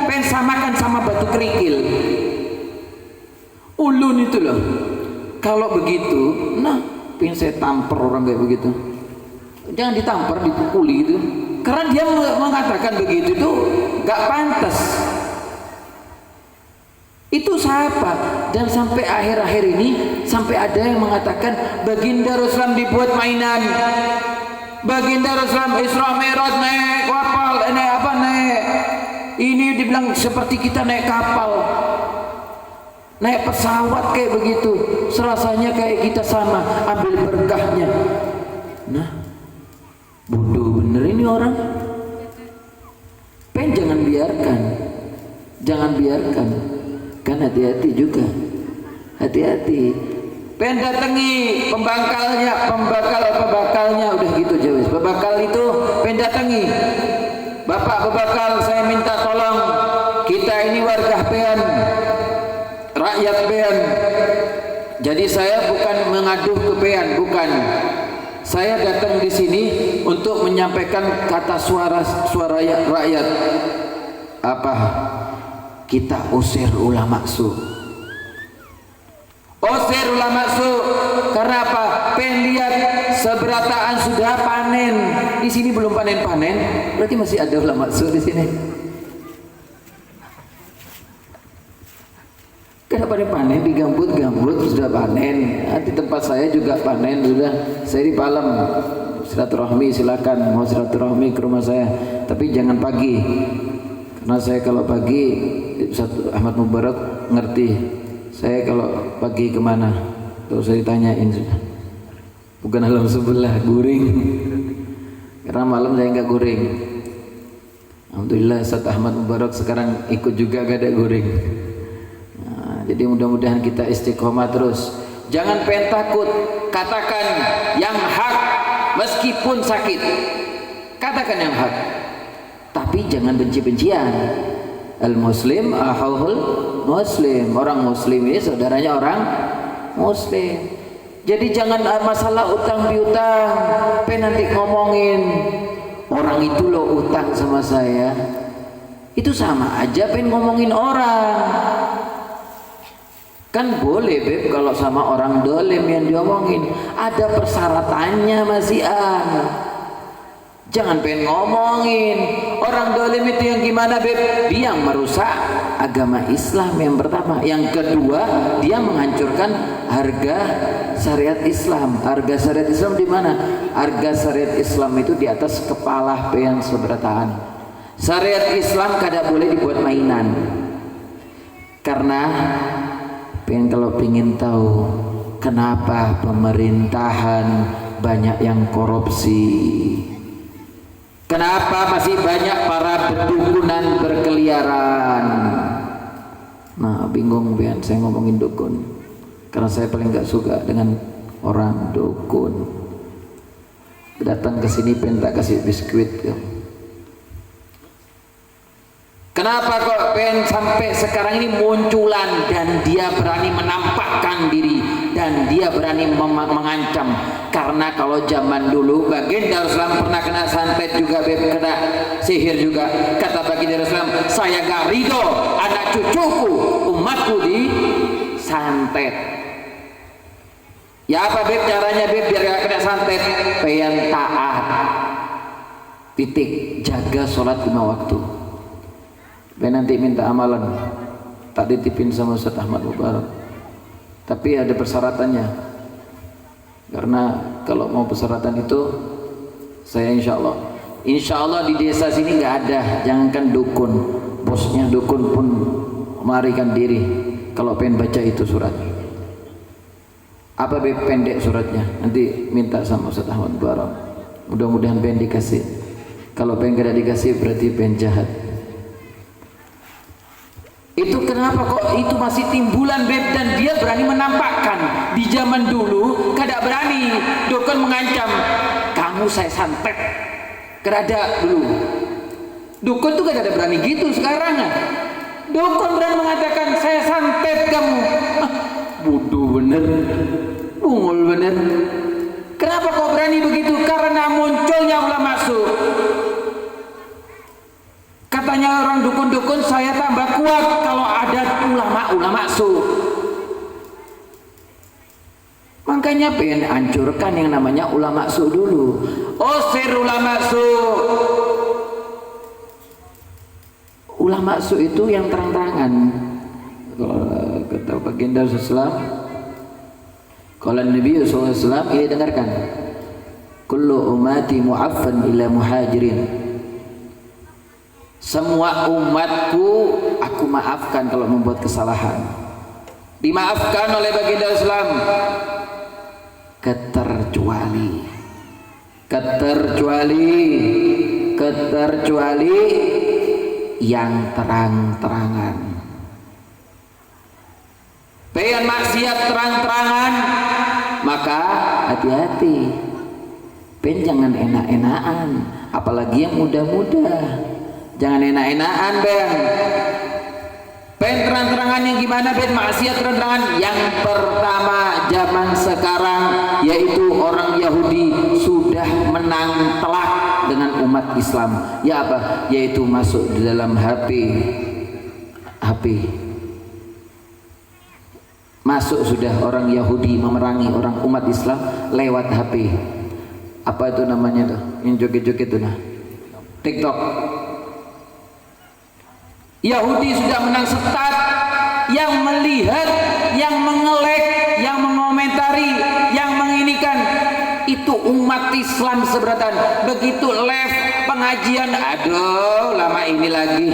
pengen samakan sama batu kerikil. Ulun itu loh. Kalau begitu, pengen saya tampar orang kayak begitu. Jangan ditampar, dipukuli itu. Karena dia mengatakan begitu itu gak pantas. Itu siapa? Dan sampai akhir-akhir ini sampai ada yang mengatakan baginda Rasulullah dibuat mainan. Baginda Rasulullah Isra Mi'raj naik kapal, naik. Ini dibilang seperti kita naik kapal, naik pesawat kayak begitu. Serasanya kayak kita sama, ambil berkahnya. Bodoh bener ini orang. Jangan biarkan. Kan hati-hati juga, hati-hati. Datangi pembakalnya udah gitu jawab. Pembakal itu datangi. Bapak pembakal, saya minta tolong, kita ini warga Pean, rakyat Pean. Jadi saya bukan mengadu ke Pean, bukan. Saya datang di sini untuk menyampaikan kata suara rakyat. Apa? Kita usir ulama su. Usir ulama su. Karena apa? Lihat seberataan sudah panen. Di sini belum panen-panen, berarti masih ada ulama su di sini. Karena panen di gambut sudah panen. Di tempat saya juga panen sudah. Saya di Palem. Silaturahmi silakan, mau silaturahmi ke rumah saya, tapi jangan pagi. Karena saya kalau pagi, Ustaz Ahmad Mubarak ngerti saya kalau pagi kemana. Terus saya ditanyain sudah. Bukan alam sebelah, guring. Karena malam saya nggak guring. Alhamdulillah Ustaz Ahmad Mubarak sekarang ikut juga gak ada guring. Jadi mudah-mudahan kita istiqomah terus. Jangan pengen takut. Katakan yang hak meskipun sakit. Katakan yang hak. Tapi jangan benci-bencian. Al-Muslim ahul Muslim. Orang Muslim ini saudaranya orang Muslim. Jadi jangan masalah utang piutang, nanti ngomongin orang itu loh utang sama saya. Itu sama aja ngomongin orang. Kan boleh Beb kalau sama orang dolim yang diomongin, ada persyaratannya masih Jangan ngomongin orang dolim itu yang gimana Beb? Dia yang merusak agama Islam yang pertama. Yang kedua, dia menghancurkan harga syariat Islam. Harga syariat Islam di mana? Harga syariat Islam itu di atas kepala yang seberataan. Syariat Islam kada boleh dibuat mainan. Karena kalau ingin tahu kenapa pemerintahan banyak yang korupsi, kenapa masih banyak para berdukunan berkeliaran. Bingung saya ngomongin dukun, karena saya paling gak suka dengan orang dukun. Datang ke sini tak kasih biskuit. Kenapa kok sampai sekarang ini munculan dan dia berani menampakkan diri dan dia berani mengancam? Karena kalau zaman dulu baginda Rasulullah pernah kena santet juga, kena sihir juga. Kata baginda Rasulullah, saya gak ridho anak cucuku, umatku di santet. Ya apa caranya biar gak kena santet? Pengen taat, titik, jaga sholat 5 waktu. Nanti minta amalan tak ditipin sama Ustaz Ahmad Mubarak, tapi ada persyaratannya. Karena kalau mau persyaratan itu saya insya Allah di desa sini nggak ada, jangankan dukun, bosnya dukun pun melarikan diri kalau pengen baca itu surat. Apa pendek suratnya, nanti minta sama Ustaz Ahmad Barok, mudah-mudahan pengen dikasih. Kalau pengen gak dikasih berarti pengen jahat. Itu kenapa kok itu masih timbulan beb, dan dia berani menampakkan. Di zaman dulu kada berani, dukun mengancam, kamu saya santet, kerada dulu. Dukun tuh kada berani gitu sekarang. Dukun berani mengatakan saya santet kamu. Bodoh bener, bungul bener. Kenapa kok berani begitu? Karena munculnya ulama su. Katanya orang dukun-dukun, saya tambah kuat kalau ada ulama su. Makanya pengen hancurkan yang namanya ulama su dulu. Usir ulama su. Ulama su itu yang terang-terangan. Kalau kata baginda Rasulullah, kalau Nabi SAW, ini dengarkan, kullu ummati mu'affan illa muhajirin. Semua umatku aku maafkan kalau membuat kesalahan. Dimaafkan oleh baginda Islam, ketercuali yang terang-terangan. Pengen maksiat terang-terangan, maka hati-hati. Pengen jangan enak-enakan, apalagi yang muda-muda. Jangan enak-enakan, Ben. Pengen terang-terangan yang gimana, Ben? Maksiat terang-terangan. Yang pertama zaman sekarang, yaitu orang Yahudi sudah menang telak dengan umat Islam. Ya apa? Yaitu masuk di dalam HP. Masuk sudah orang Yahudi memerangi orang umat Islam lewat HP. Apa itu namanya tuh? Yang joget-joget tuh nah. TikTok. Yahudi sudah menang setat, yang melihat, yang mengelek, yang mengomentari, yang menginikan itu umat Islam seberatan. Begitu live pengajian, aduh lama ini lagi.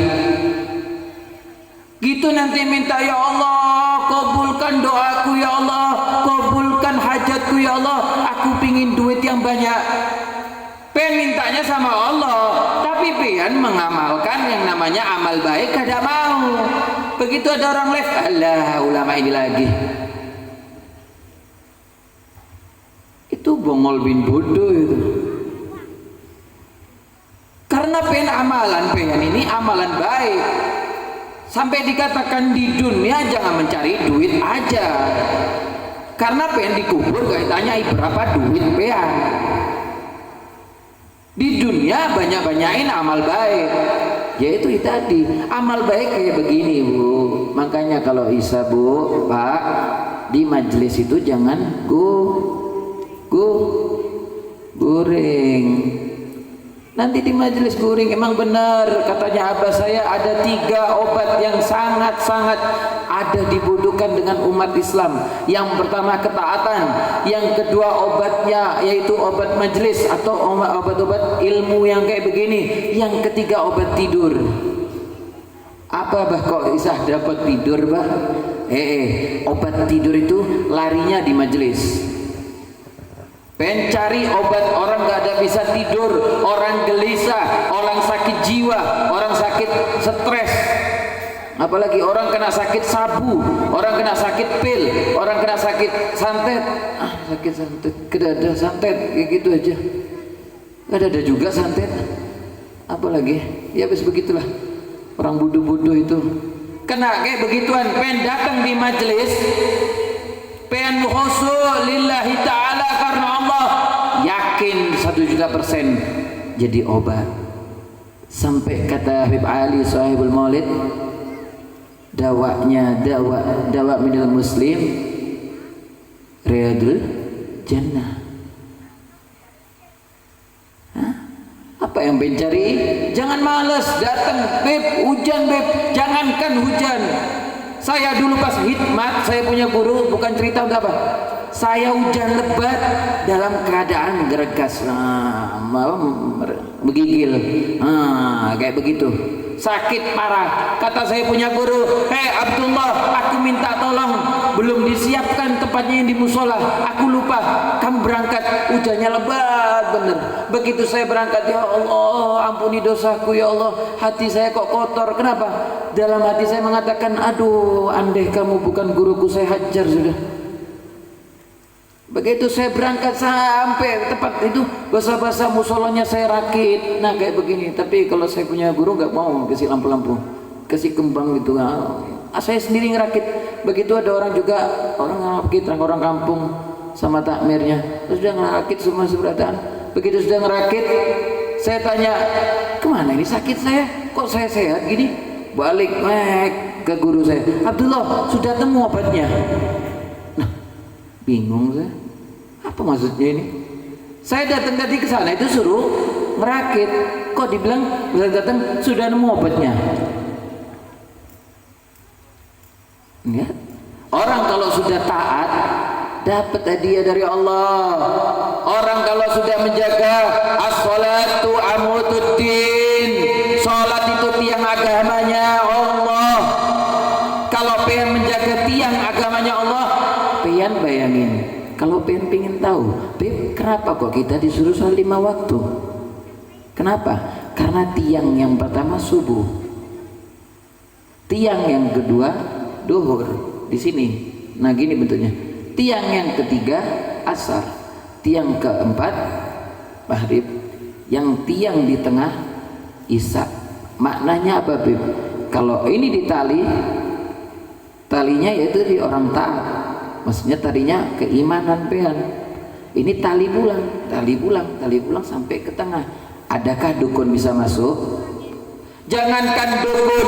Gitu nanti minta, ya Allah kabulkan doaku, ya Allah kabulkan hajatku, ya Allah aku pingin duit yang banyak. Pengen mintanya sama Allah, tapi pengen mengamalkan yang namanya amal baik kada mau. Begitu ada orang live, alah ulama ini lagi. Itu bongol bin bodoh itu. Karena pengen amalan, pengen ini amalan baik. Sampai dikatakan di dunia jangan mencari duit aja. Karena pengen dikubur gak ditanyai berapa duit pengen. Di dunia banyak-banyain amal baik. Yaitu tadi, amal baik kayak begini, Bu. Makanya kalau Isa, Bu, Pak, di majelis itu jangan guring. Nanti di majelis guring, emang benar katanya abah saya ada 3 obat yang sangat-sangat ada dibutuhkan dengan umat Islam. Yang pertama ketaatan, yang kedua obatnya yaitu obat majelis atau obat-obat ilmu yang kayak begini, yang ketiga obat tidur. Apa bah kok Isah dapat tidur bah? Obat tidur itu larinya di majelis. Pencari obat orang gak ada bisa tidur, orang gelisah, orang sakit jiwa, orang sakit stres, apalagi orang kena sakit sabu, orang kena sakit pil, orang kena sakit santet. Sakit santet, kedada santet, kayak gitu aja. Ada juga santet, apalagi ya habis begitulah orang bodoh-bodoh itu kena kayak begituan. Pengen datang di majelis, pengen khusyuk lillahi ta'ala karena Allah, yakin 1.000.000% jadi obat. Sampai kata Habib Ali Sahibul Maulid, dawanya dawa minal muslim riyadul jannah. Apa yang mencari? Jangan malas datang, Beb, hujan Beb, jangankan hujan, Saya dulu pas hikmat, saya punya guru, bukan cerita untuk apa. Saya hujan lebat dalam keadaan geregas, begigil, kayak begitu. Sakit parah. Kata saya punya guru, "Hei Abdullah, aku minta tolong, belum disiapkan tempatnya yang di musola. Aku lupa. Kamu berangkat, hujannya lebat bener. Begitu saya berangkat, ya Allah, ampuni dosaku ya Allah. Hati saya kok kotor. Kenapa? Dalam hati saya mengatakan, aduh, andai kamu bukan guruku, saya hajar sudah." Begitu saya berangkat sampai tempat itu, basah-basah musolanya saya rakit. Nah kayak begini. Tapi kalau saya punya guru nggak mau kasih lampu-lampu, kasih kembang gitu. Saya sendiri ngerakit. Begitu ada orang juga, orang ngerakit, orang kampung sama takmirnya. Terus sudah ngerakit semua seberataan. Begitu sudah ngerakit, saya tanya, kemana ini sakit saya? Kok saya sehat gini? Balik ke guru saya, Abdullah, sudah temu obatnya? Nah, bingung saya. Apa maksudnya ini? Saya datang tadi ke sana itu suruh merakit. Kok dibilang datang sudah nemu obatnya? Ya. Orang kalau sudah taat dapat hadiah dari Allah. Orang kalau sudah menjaga as-salatu amutuddin, salat itu tiang agamanya Allah. Kalau pengen menjaga tiang agamanya Allah, pengen bayangin. Kalau pengen tahu, kenapa kok kita disuruh sholat 5 waktu? Kenapa? Karena tiang yang pertama subuh, tiang yang kedua duhur di sini. Nah gini bentuknya. Tiang yang ketiga asar, tiang keempat maghrib, yang tiang di tengah isya. Maknanya apa, Bib? Kalau ini ditali, talinya yaitu di orang taat. Maksudnya tadinya keimanan pean. Ini tali bulang sampai ke tengah. Adakah dukun bisa masuk? Jangankan dukun,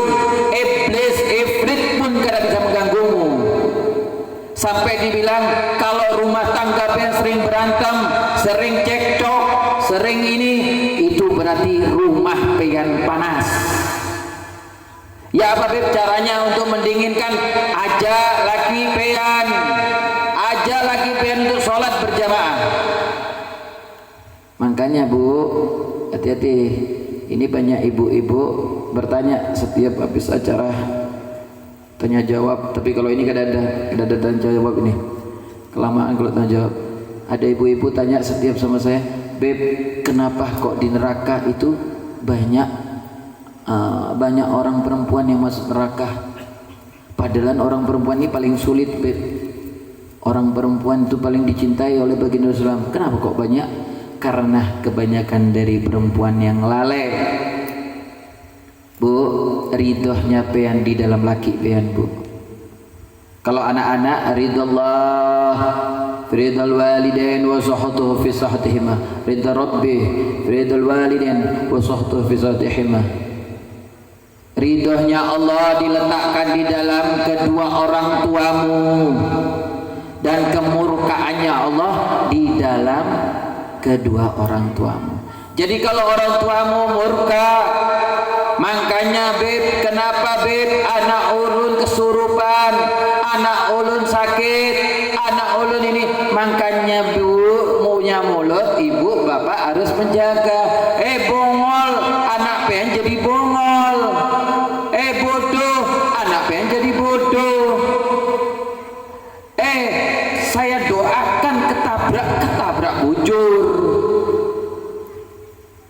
iblis, ifrit pun tidak bisa mengganggumu. Sampai dibilang kalau rumah tangga pean sering berantem, sering cekcok, sering ini, itu berarti rumah pean panas. Ya apa Beb caranya untuk mendinginkan? Ajak laki pean untuk sholat berjamaah. Makanya Bu, hati-hati. Ini banyak ibu-ibu bertanya setiap habis acara tanya jawab. Tapi kalau ini kada ada tanya jawab ini. Kelamaan kalau tanya jawab. Ada ibu-ibu tanya setiap sama saya, Beb, kenapa kok di neraka itu banyak orang perempuan yang masuk neraka? Padahal orang perempuan ini paling sulit, Beb. Orang perempuan itu paling dicintai oleh baginda Rasulullah. Kenapa kok banyak? Karena kebanyakan dari perempuan yang lalai. Bu, ridhonya pean di dalam laki pean, Bu. Kalau anak-anak ridallah ridal walidain wa sahatuhu fi sahatihima, ridha rabbi ridal walidain wa sahatuhu fi sahatihima. Ridhonya Allah diletakkan di dalam kedua orang tuamu, dan kemurkaannya Allah di dalam kedua orang tuamu. Jadi kalau orang tuamu murka, makanya Beb, kenapa Beb anak ulun kesurupan, anak ulun sakit, anak ulun ini, makanya Bu punya mulut, ibu bapak harus menjaga. Bongol, anak pengen jadi bongol. Bodoh, anak pengen jadi bodoh. Saya doakan ketabrak bujur.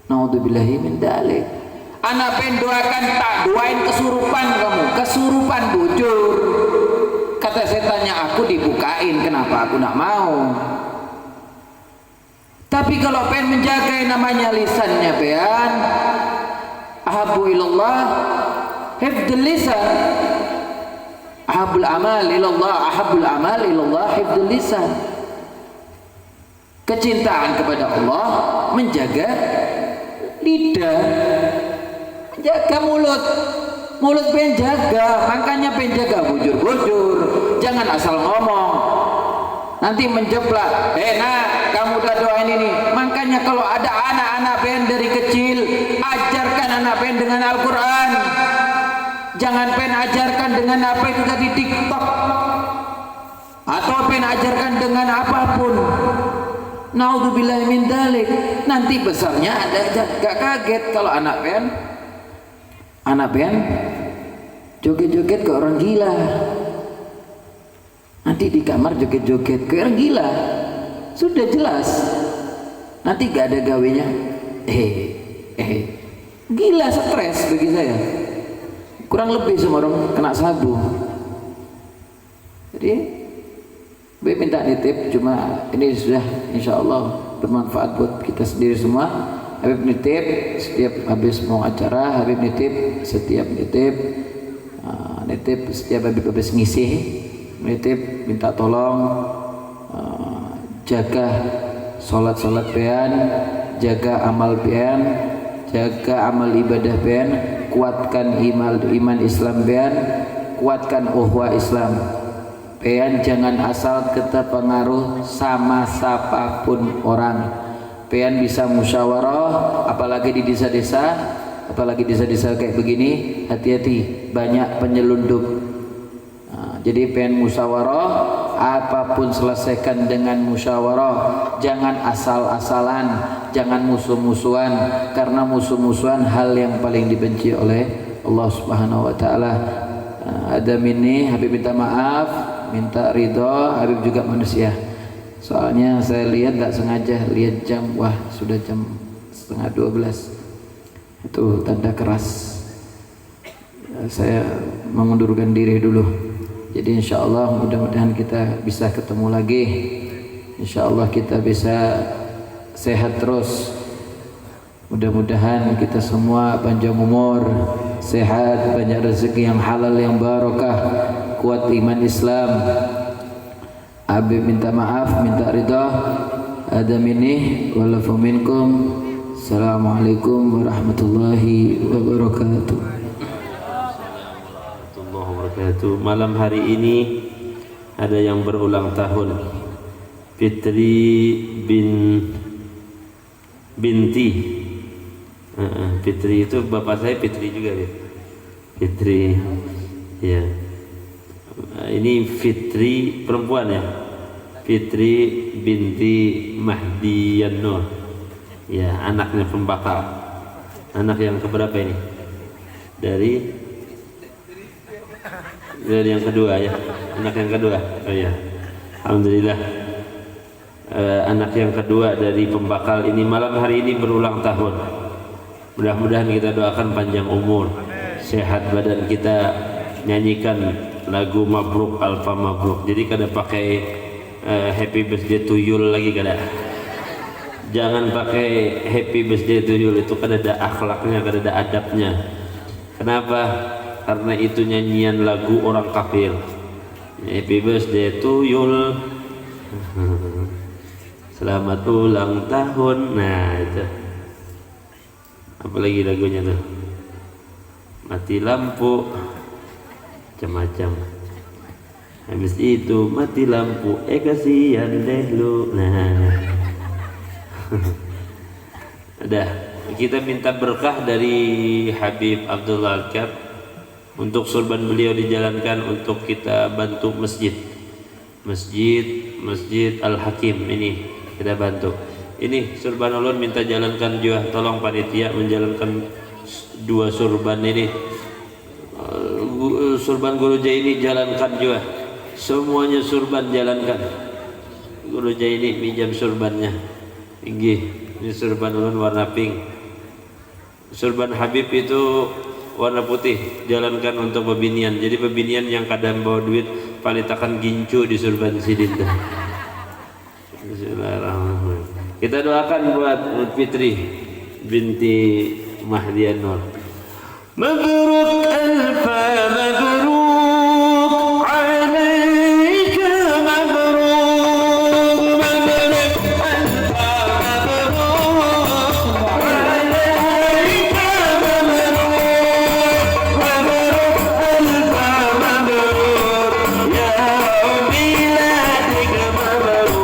Naudzubillahi min dzalik. Anak pengen doakan, tak doain kesurupan kamu, kesurupan bujur. Kata setannya, aku dibukain, kenapa aku nak mau? Tapi kalau pengen menjaga yang namanya lisannya pean, ahabbu ilallah hifdzul lisan, ahabul amal ilallah, ahabul amal ilallah hifdzul lisan. Kecintaan kepada Allah menjaga lidah, menjaga mulut penjaga. Makanya penjaga bujur-bujur, jangan asal ngomong nanti menjeplak. Nak, kamu udah doain ini. Makanya kalau ada anak-anak pen dari kecil, ajarkan anak pen dengan Al-Quran. Jangan pengen ajarkan dengan apa itu tadi TikTok, atau pengen ajarkan dengan apapun. Naudzubillah min dzalik. Nanti besarnya ada gak kaget kalau anak pengen joget-joget ke orang gila. Nanti di kamar joget-joget ke orang gila. Sudah jelas. Nanti gak ada gawenya. Gila, stres bagi saya. Kurang lebih semua orang kena sabu. Jadi Be minta nitip, cuma ini sudah insya Allah bermanfaat buat kita sendiri semua. Habib nitip setiap habis mau acara, Habib nitip setiap nitip setiap habis ngisih, nitip minta tolong jaga sholat pean, jaga amal pean, jaga amal ibadah pean, kuatkan iman Islam pean, kuatkan ukhuwah Islam pean. Jangan asal kita pengaruh sama siapapun orang. Pean bisa musyawarah, apalagi di desa-desa, apalagi desa-desa kayak begini, hati-hati, banyak penyelundup. Jadi pean musyawarah, apapun selesaikan dengan musyawarah. Jangan asal-asalan, jangan musuh-musuhan, karena musuh-musuhan hal yang paling dibenci oleh Allah Subhanahu wa taala. Ada ini Habib minta maaf, minta ridho. Habib juga manusia, soalnya saya lihat tak sengaja lihat jam, wah sudah jam 11:30. Itu tanda keras. Saya mengundurkan diri dulu. Jadi insya Allah mudah-mudahan kita bisa ketemu lagi. Insya Allah kita bisa sehat terus. Mudah-mudahan kita semua panjang umur, sehat, banyak rezeki yang halal, yang barokah, kuat iman Islam. Habib minta maaf, minta ridha. Ada minni walafu minkum. Assalamualaikum warahmatullahi wabarakatuh. Malam hari ini ada yang berulang tahun, Fitri binti. Fitri itu bapak saya Fitri juga ya. Fitri, ya. Ini Fitri perempuan ya. Fitri binti Mahdiyan Nur. Ya, anaknya pembakal. Anak yang keberapa ini? Dari yang kedua ya. Anak yang kedua. Oh ya. Alhamdulillah. Anak yang kedua dari pembakal ini malam hari ini berulang tahun. Mudah-mudahan kita doakan panjang umur, sehat badan kita, nyanyikan lagu Mabruk Alfa Mabruk. Jadi kada pakai happy birthday to you lagi, kada. Jangan pakai happy birthday to you, itu kada ada akhlaknya, kada ada adabnya. Kenapa? Karena itu nyanyian lagu orang kafir. Happy birthday to you, selamat ulang tahun. Nah itu. Apalagi lagunya tuh, mati lampu, macam-macam. Habis itu mati lampu, kasihan deh lu. Nah, ada. Kita minta berkah dari Habib Abdullah Al-Kab untuk surban beliau dijalankan untuk kita bantu masjid Al-Hakim ini kita bantu. Ini surban ulun minta jalankan juga, tolong panitia menjalankan 2 surban ini. Surban Guru Jaini jalankan juga, semuanya surban jalankan. Guru Jaini minjam surbannya. Ini surban ulun warna pink. Surban Habib itu warna putih, jalankan untuk pebinian. Jadi pebinian yang kadang bawa duit palitakan gincu di surban sidinda. Bismillahirrahmanirrahim. Kita doakan buat Fitri binti Mahdiyan Nur. Mabruk alfa mabruk alaika mabruk, mabruk alfa mabruk alaika mabruk, mabruk alfa mabruk ya miladika mabruk.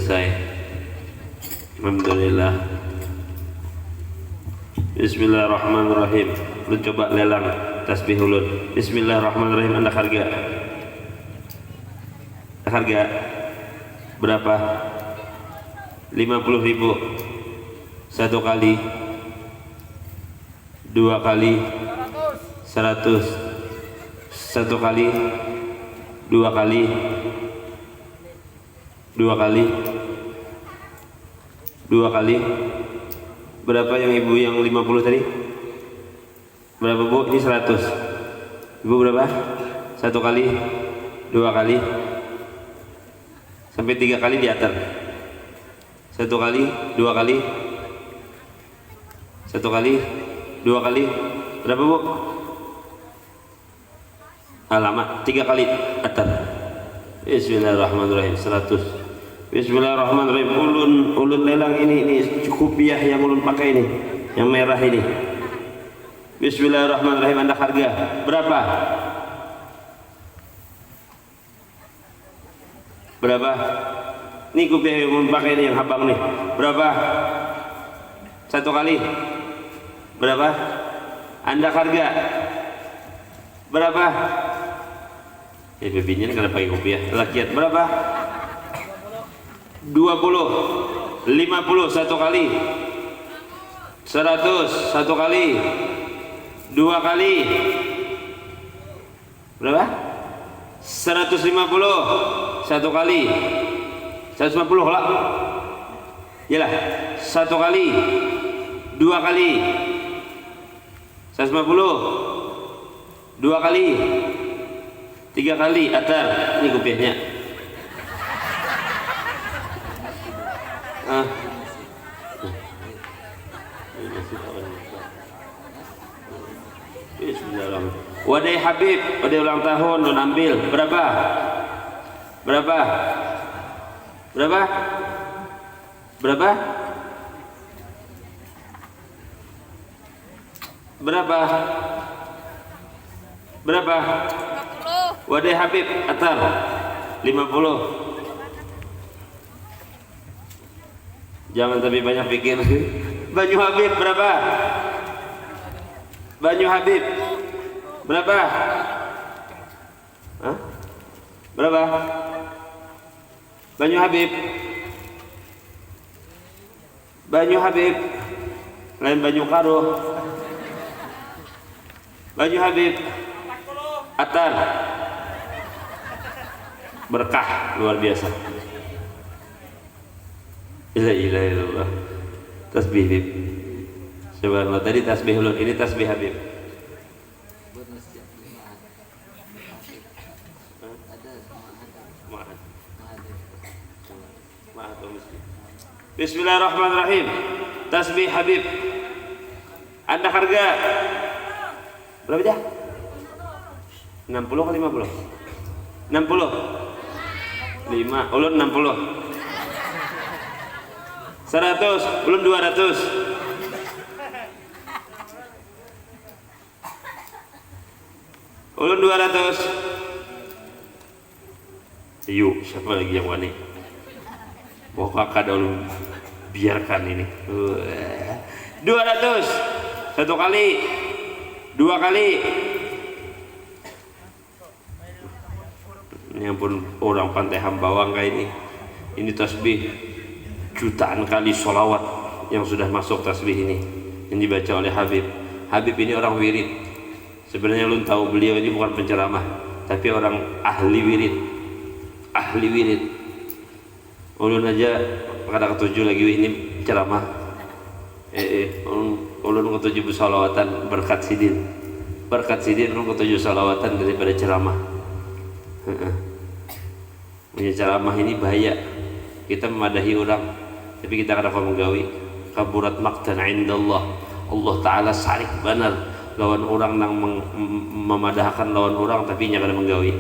selesai. Alhamdulillah. Bismillahirrahmanirrahim. Lu coba lelang tasbih ulun. Bismillahirrahmanirrahim. Anda harga berapa? 50.000. Satu kali, dua kali, 100. Satu kali, dua kali, berapa yang ibu yang 50 tadi? Berapa bu? Ini 100. Ibu berapa? Satu kali, dua kali, sampai 3 kali diatur. Satu kali, dua kali, satu kali, dua kali, berapa bu? Lama, 3 kali atar. Bismillahirrahmanirrahim. 100. Bismillahirrahmanirrahim. Ulun lelang ini kopiah yang ulun pakai ini, yang merah ini. Bismillahirrahmanirrahim. Anda harga berapa? Berapa? Ini kopiah yang ulun pakai ini, yang habang nih. Berapa? Satu kali. Berapa? Anda harga berapa? Bebinya karena pakai kopiah. Lakiat berapa? 20, 50 satu kali, 100 satu kali, dua kali, berapa? 150 satu kali, 150 lah. Yalah, satu kali, dua kali, 150, dua kali, 3 kali atar. Ini kopiahnya. Bismillahirrahmanirrahim. Wadai Habib, wadai ulang tahun, don ambil berapa? Berapa? Berapa? Berapa? Berapa? Berapa? Wadai Habib atar 50. Jangan tapi banyak pikir. Banyu Habib berapa? Banyu Habib berapa? Hah? Berapa? Banyu Habib. Banyu Habib. Lain Banyu Karo. Banyu Habib. Atar. Berkah luar biasa. La ilaha illallah. Tasbih Habib. Subhanallah, tadi tasbih ulun, ini tasbih Habib. Bismillahirrahmanirrahim. Tasbih Habib. Anda harga berapa dia? 60 ke 50? 60. 5, ulun 60. 100, ulun 200. Ulun 200. Yuk, siapa lagi yang wani? Kakak dulu biarkan ini. 200. Satu kali, dua kali. Ini pun orang Pantai Hambawang kayak ini. Ini tasbih jutaan kali sholawat yang sudah masuk tasbih ini. Yang dibaca oleh Habib. Habib ini orang wirid. Sebenarnya lu tahu beliau ini bukan penceramah, tapi orang ahli wirid. Ahli wirid. Ulun aja kadang ketujuh lagi ini ceramah. Ulun ketujuh bersalawatan berkat sidin. Berkat sidin ulun ketujuh salawatan daripada ceramah. Punya ceramah ini bahaya. Kita memadahi orang, tapi kita kadang menggawi. Kaburat maqtan indallah. Allah Ta'ala sarik benar lawan orang yang memadahkan lawan orang, tapi nya kadang menggawi.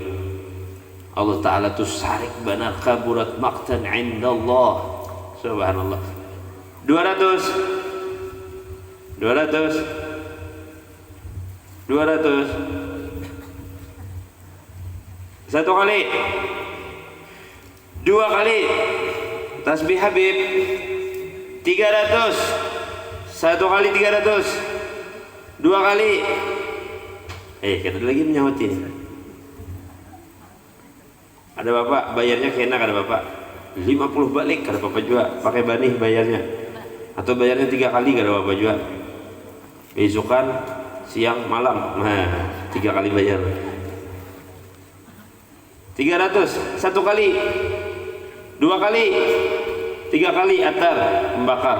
Allah Ta'ala tu sarik benar. Kaburat maqtan indallah. Subhanallah. 200. 200. 200. Satu kali, dua kali, Tasbih Habib 300. 1 kali 300. 2 kali. Kita lagi menyautin. Ada bapak bayarnya kena, ada bapak 50 balik, ada bapak juga pakai banih bayarnya, atau bayarnya 3 kali, ada bapak juga besokan siang malam, 3 kali bayar. 300. 1 kali, 2 kali, 3 kali atar membakar.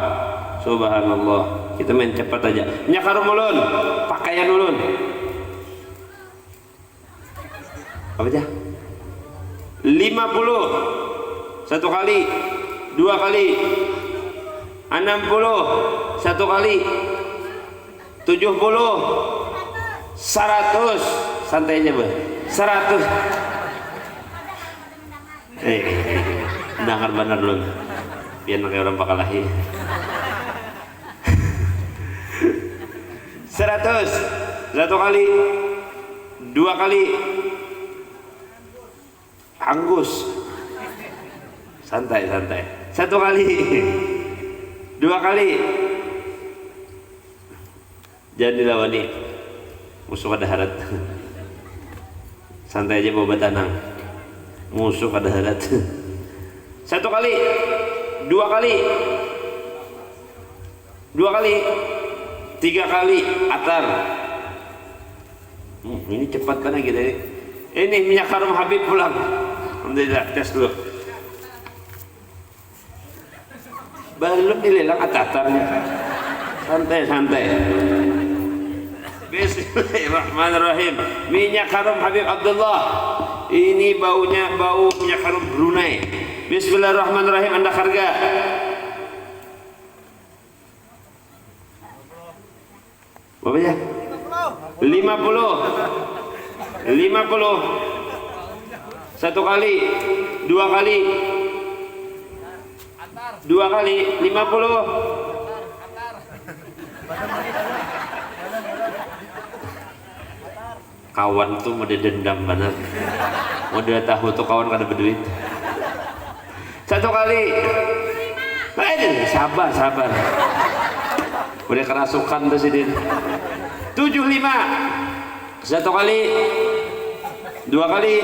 Subhanallah, kita main cepat aja. Nyakarum ulun, pakaian ulun apa aja? 50. 1 kali, 2 kali, 60. 1 kali, 70. 100. Santai aja, Bang. 100. Dengar benar dulu. Biar kayak orang pakalahi. 100. 1 kali, 2 kali. Anggus. Santai. 1 kali, 2 kali. Jangan dilawani musuh ada harat. Santai aja, bawa tanang. Musuh ada harat. 1 kali, 2 kali, 2 kali, 3 kali atar. Ini cepat kan gitu. Ini minyak harum Habib pulang. Alhamdulillah, tes dulu. Belum dilelang atatarnya. Santai. Bismillahirrahmanirrahim. Minyak harum Habib Abdullah. Ini baunya bau minyak harum Brunei. Bismillahirrahmanirrahim. Anda harga. Berapa ya? 50. 1 kali, 2 kali, 2 kali, 50. Kawan tuh mau dendam bener. Mau dia tahu tuh kawan kada berduit. 1 kali. Sabar. Udah kerasukan tuh sidin. 75. 1 kali, 2 kali.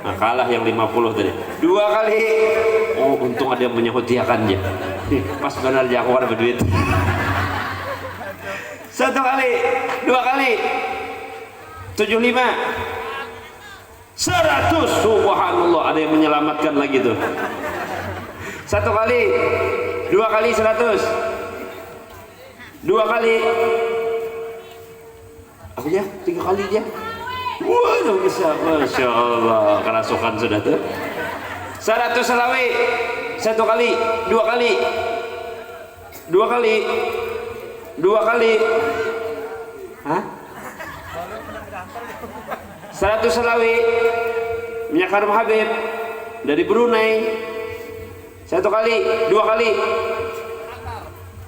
Nah, kalah yang 50 tadi. 2 kali. Oh, untung ada yang menyehutiakannya. Pas benar aja aku ada berduit. 1 kali, 2 kali. 75. 100. Subhanallah, ada yang menyelamatkan lagi tuh. 1 kali, 2 kali 100. 2 kali. Apa ya? 3 kali aja. Waduh, bisa. Masya Allah, kerasukan sudah tuh. 100 selawi. 1 kali, 2 kali, 2 kali, 2 kali. Hah? 100 selawi. Minyak harum Habib dari Brunei. 1 kali, 2 kali.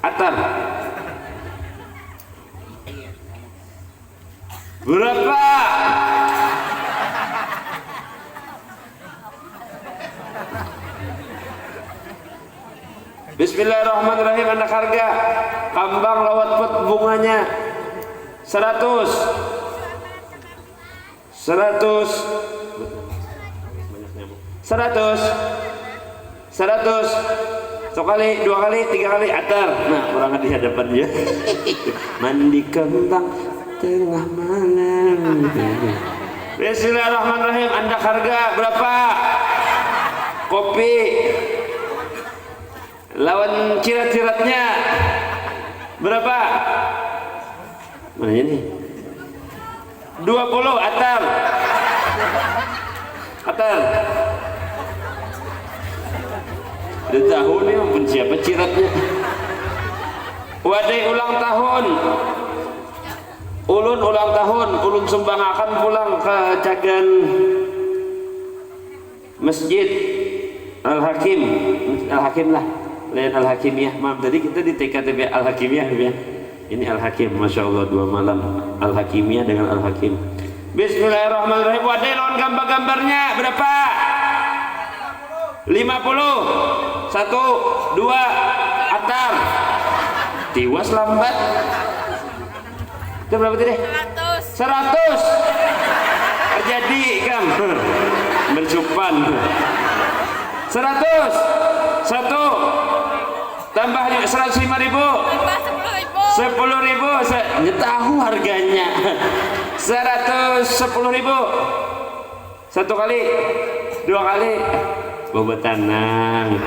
Atar. Berapa? Bismillahirrahmanirrahim. Anak harga kambang lawat pot bunganya 100. 100. 100. 1 kali, 2 kali, 3 kali atar. Nah, orang di hadapan dia. Mandi kembang tengah malam. Bismillahirrahmanirrahim. Anda harga berapa? Kopi lawan cirat-ciratnya berapa? Mana ini? 20 atar. Udah tahu nih pun siapa ciratnya. Wadai ulang tahun. Ulun ulang tahun, ulun sumbangakan pulang ke Cagan Masjid Al-Hakim lah, lain Al-Hakimiyah. Maaf, tadi kita di TKTB Al-Hakimiyah ya. Ini Al-Hakim, Masya Allah, 2 malam Al-Hakimiyah dengan Al-Hakim. Bismillahirrahmanirrahim. Wadai lawan gambar-gambarnya berapa? Satu, dua, atar. Tiwas lambat. Itu berapa tadi? 100. Terjadi kan? Mencupan. 100. Satu. Tambah 105.000. 10.000. Tahu harganya. 110.000. Satu kali, dua kali. Bobo tenang.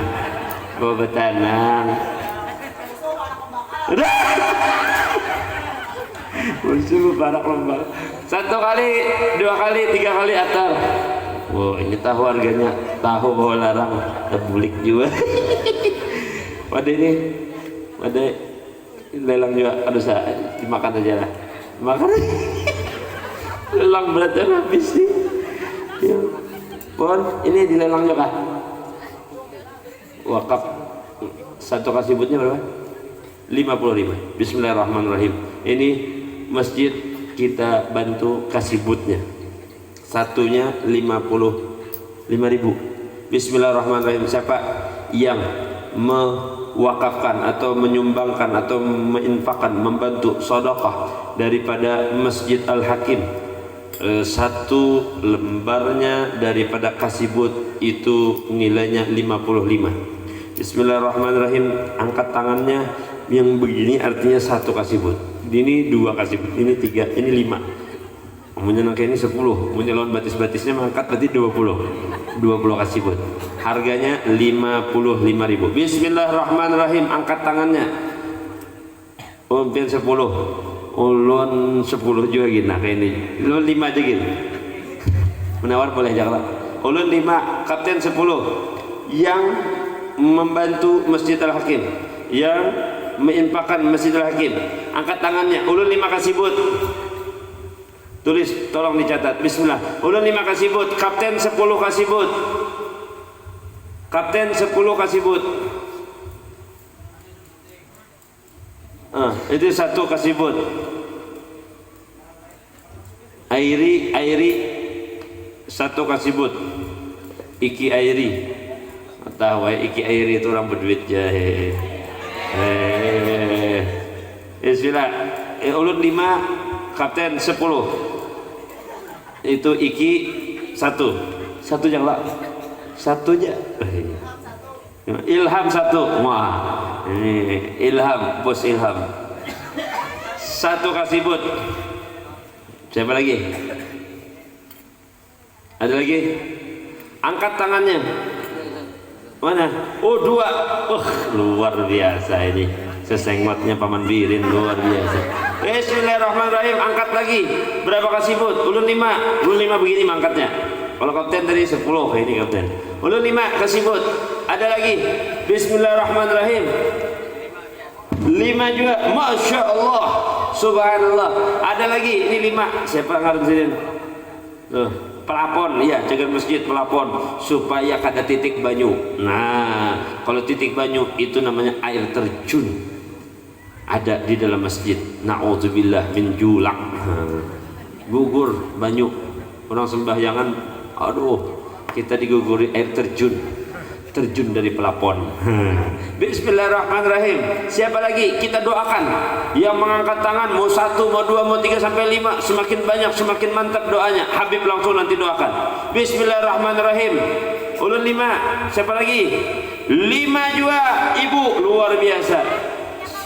Musuh barak lembang. Satu kali, dua kali, tiga kali atar. Wow, ini tahu harganya. Tahu bahwa larang. Bulik juga. Wadah lelang juga. Aduh, dimakan aja lah. Makan. Lelang beratnya habis sih. Ya. Pon, ini dilelang juga. Wakaf satu kasibutnya berapa? 55. Bismillahirrahmanirrahim. Ini masjid kita bantu kasibutnya. Satunya 55.000. Bismillahirrahmanirrahim. Siapa yang mewakafkan atau menyumbangkan atau menginfakkan, membantu sedekah daripada Masjid Al-Hakim, satu lembarnya daripada kasibut itu nilainya 55. Bismillahirrahmanirrahim. Angkat tangannya yang begini artinya satu kasibut. Ini dua kasibut, ini tiga, ini 5. Umumnya nangka ini 10. Umumnya lawan batis-batisnya mengangkat berarti 20 kasibut. Harganya 55.000. Bismillahirrahmanirrahim. Angkat tangannya. Umumnya 10. Ulun 10 juga gini. Nah kayak ini. Ulun 5 aja gini. Menawar boleh jangan. Ulun 5, kapten 10. Yang membantu Masjid Al-Hakim, yang menginfakkan Masjid Al-Hakim, angkat tangannya. Ulun 5 kasibut. Tulis, tolong dicatat. Bismillah. Ulun 5 kasibut, kapten 10 kasibut. Kapten 10 kasibut. Itu satu kasibut. Airi satu kasibut. Iki Airi. Tahu Iki Airi itu orang berduit jahe. Bismillah. Ulun 5, kapten 10. Itu Iki satu jangan satu aja. Ilham 1. Wah, ini Ilham, bos Ilham. Satu kasibut. Siapa lagi? Ada lagi? Angkat tangannya. Mana? Oh 2. Luar biasa ini. Sesengotnya Paman Birin luar biasa. Bismillahirrahmanirrahim. Angkat lagi. Berapa kasibut? Ulun 5. Ulun 5 begini mangkatnya. Kalau kapten tadi 10, ini kapten. Ulun 5 kasibut. Ada lagi. Bismillahirrahmanirrahim. 5 juga. Masya Allah. Subhanallah. Ada lagi. Ini 5. Siapa ngaruh sini? Tuh. Pelapon, iya, jaga masjid pelapon supaya kada titik banyu. Nah, kalau titik banyu itu namanya air terjun. Ada di dalam masjid. Na'udzubillah min julak. Gugur banyu. Orang sembahyangan, aduh, kita diguguri air terjun. Terjun dari pelapon. Bismillahirrahmanirrahim. Siapa lagi? Kita doakan. Yang mengangkat tangan mau 1, mau 2, mau 3 sampai 5, semakin banyak semakin mantap doanya. Habib langsung nanti doakan. Bismillahirrahmanirrahim. Ulun 5. Siapa lagi? 5 juga. Ibu luar biasa.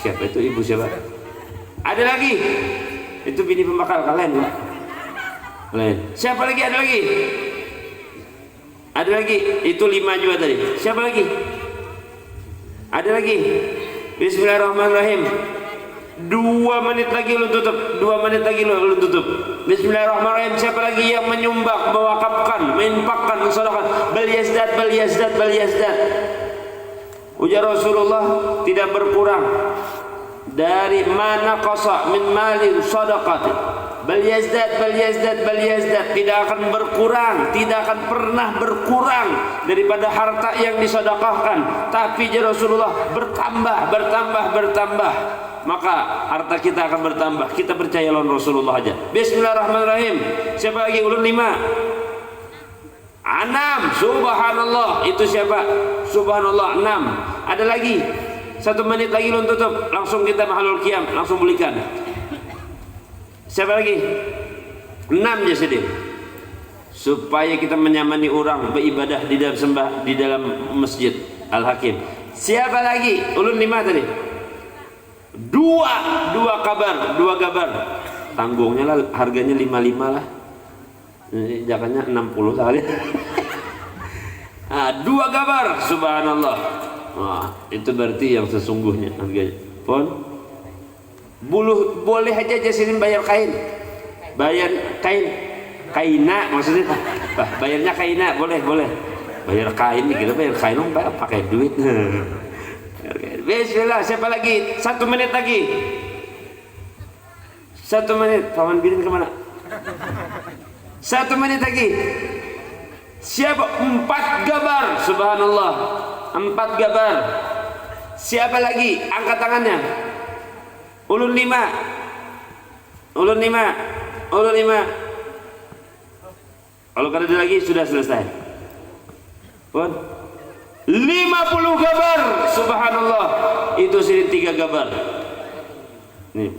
Siapa itu ibu siapa? Ada lagi. Itu bini pembakal kalian, Pak. Lain. Siapa lagi? Ada lagi. Ada lagi, itu 5 juga tadi. Siapa lagi? Ada lagi. Bismillahirrahmanirrahim. 2 menit lagi lu tutup. 2 menit lagi lu tutup. Bismillahirrahmanirrahim. Siapa lagi yang menyumbang, mewakafkan, menginfakkan, mensedekahkan? Bal yazdad. Ujar Rasulullah, tidak berkurang dari mana qasa min malin sadaqatin. Bal yazdad, tidak akan berkurang, tidak akan pernah berkurang daripada harta yang disedekahkan, tapi ya Rasulullah bertambah. Maka harta kita akan bertambah. Kita percaya lawan Rasulullah aja. Bismillahirrahmanirrahim. Siapa lagi? Ulun 5. Enam, subhanallah. Itu siapa? Subhanallah, 6. Ada lagi 1 menit lagi belum tutup, langsung kita mahalul qiyam, langsung belikan. Siapa lagi? 6 aja sedih. Supaya kita menyamani orang beribadah di dalam sembah di dalam masjid Al-Hakim. Siapa lagi? Ulun 5 tadi. Dua kabar. Tanggungnya lah, harganya 55 lah. Ini jakannya 60 sekali. Nah, 2 kabar, subhanallah. Wah, itu berarti yang sesungguhnya harganya. Pon, boleh aja sini bayar kain. Bayar kaina maksudnya. Bayarnya kaina, boleh. Bayar kain nih, kita bayar kain pakai duit. Bismillah, siapa lagi? 1 menit lagi. 1 menit, Paman Bidin kemana? 1 menit lagi. Siapa? 4 gabar, subhanallah. 4 gabar. Siapa lagi? Angkat tangannya. Ulun 5. Kalau kada ada lagi sudah selesai. Pun 50 gabar, subhanallah. Itu sini 3 gabar. Nih,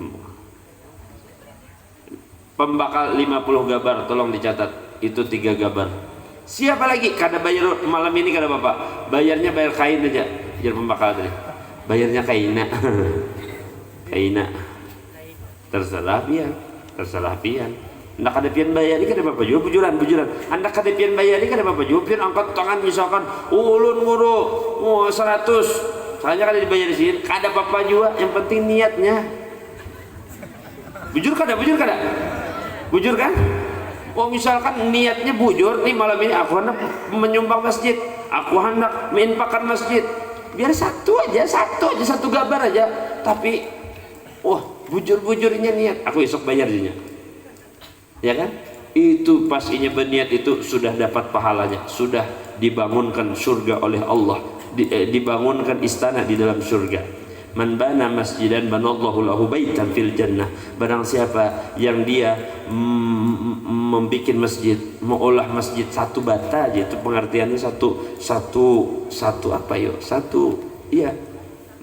pembakal 50 gabar, tolong dicatat. Itu 3 gabar. Siapa lagi? Kada bayar malam ini, kada bapak. Bayarnya bayar kain aja. Biar pembakal tadi. Bayarnya kaina. Kaina. Terserah pian. Anda kada pian bayari kada bapak juga bujuran. Anda kada pian bayari kada bapak juga pian angkat tangan misalkan ulun nguru 100. Soalnya kada dibayar di sini. Kada bapak juga, yang penting niatnya. Bujur kada? Bujur kan? Oh misalkan niatnya bujur nih, malam ini aku hendak menyumbang masjid, aku hendak menginfakkan masjid, biar satu aja, satu gabar aja, tapi bujur-bujurnya niat, aku esok bayar dinya, ya kan? Itu pas inya berniat itu sudah dapat pahalanya, sudah dibangunkan surga oleh Allah, dibangunkan istana di dalam surga. Man bana masjidan banallahu lahu baitan fil jannah. Barang siapa yang dia membikin masjid, mengolah masjid satu bata aja, itu pengertiannya satu apa yuk? Iya.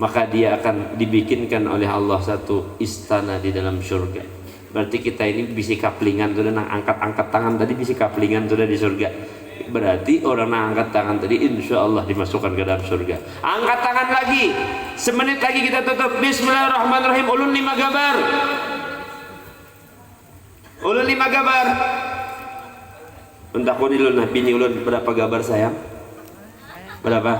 Maka dia akan dibikinkan oleh Allah satu istana di dalam surga. Berarti kita ini bisi kaplingan sudah, angkat tangan tadi bisi kaplingan sudah di surga. Berarti orang yang angkat tangan tadi insya Allah dimasukkan ke dalam surga. Angkat tangan lagi, semenit lagi kita tutup. Bismillahirrahmanirrahim. Ulun 5 gabar. Entah kau ni ulun bini ulun berapa gabar sayang? Berapa?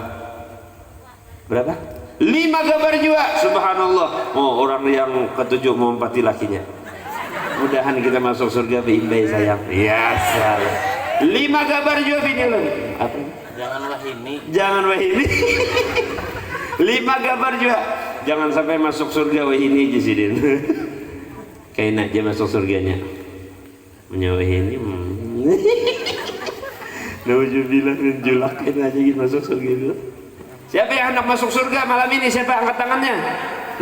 5 gabar juga, subhanallah. Oh, orang yang ketujuh mempati lakinya. Mudahan kita masuk surga biimbai sayang. Ya salah. 5 gabar juga bini lo. Apa? Jangan wahini. 5 gabar juga. Jangan sampai masuk surga wahini jisidin. Kayak aja masuk surganya. Menyawahini. Nauzubillah min julak aja masuk surga itu. Siapa yang hendak masuk surga malam ini? Siapa? Angkat tangannya.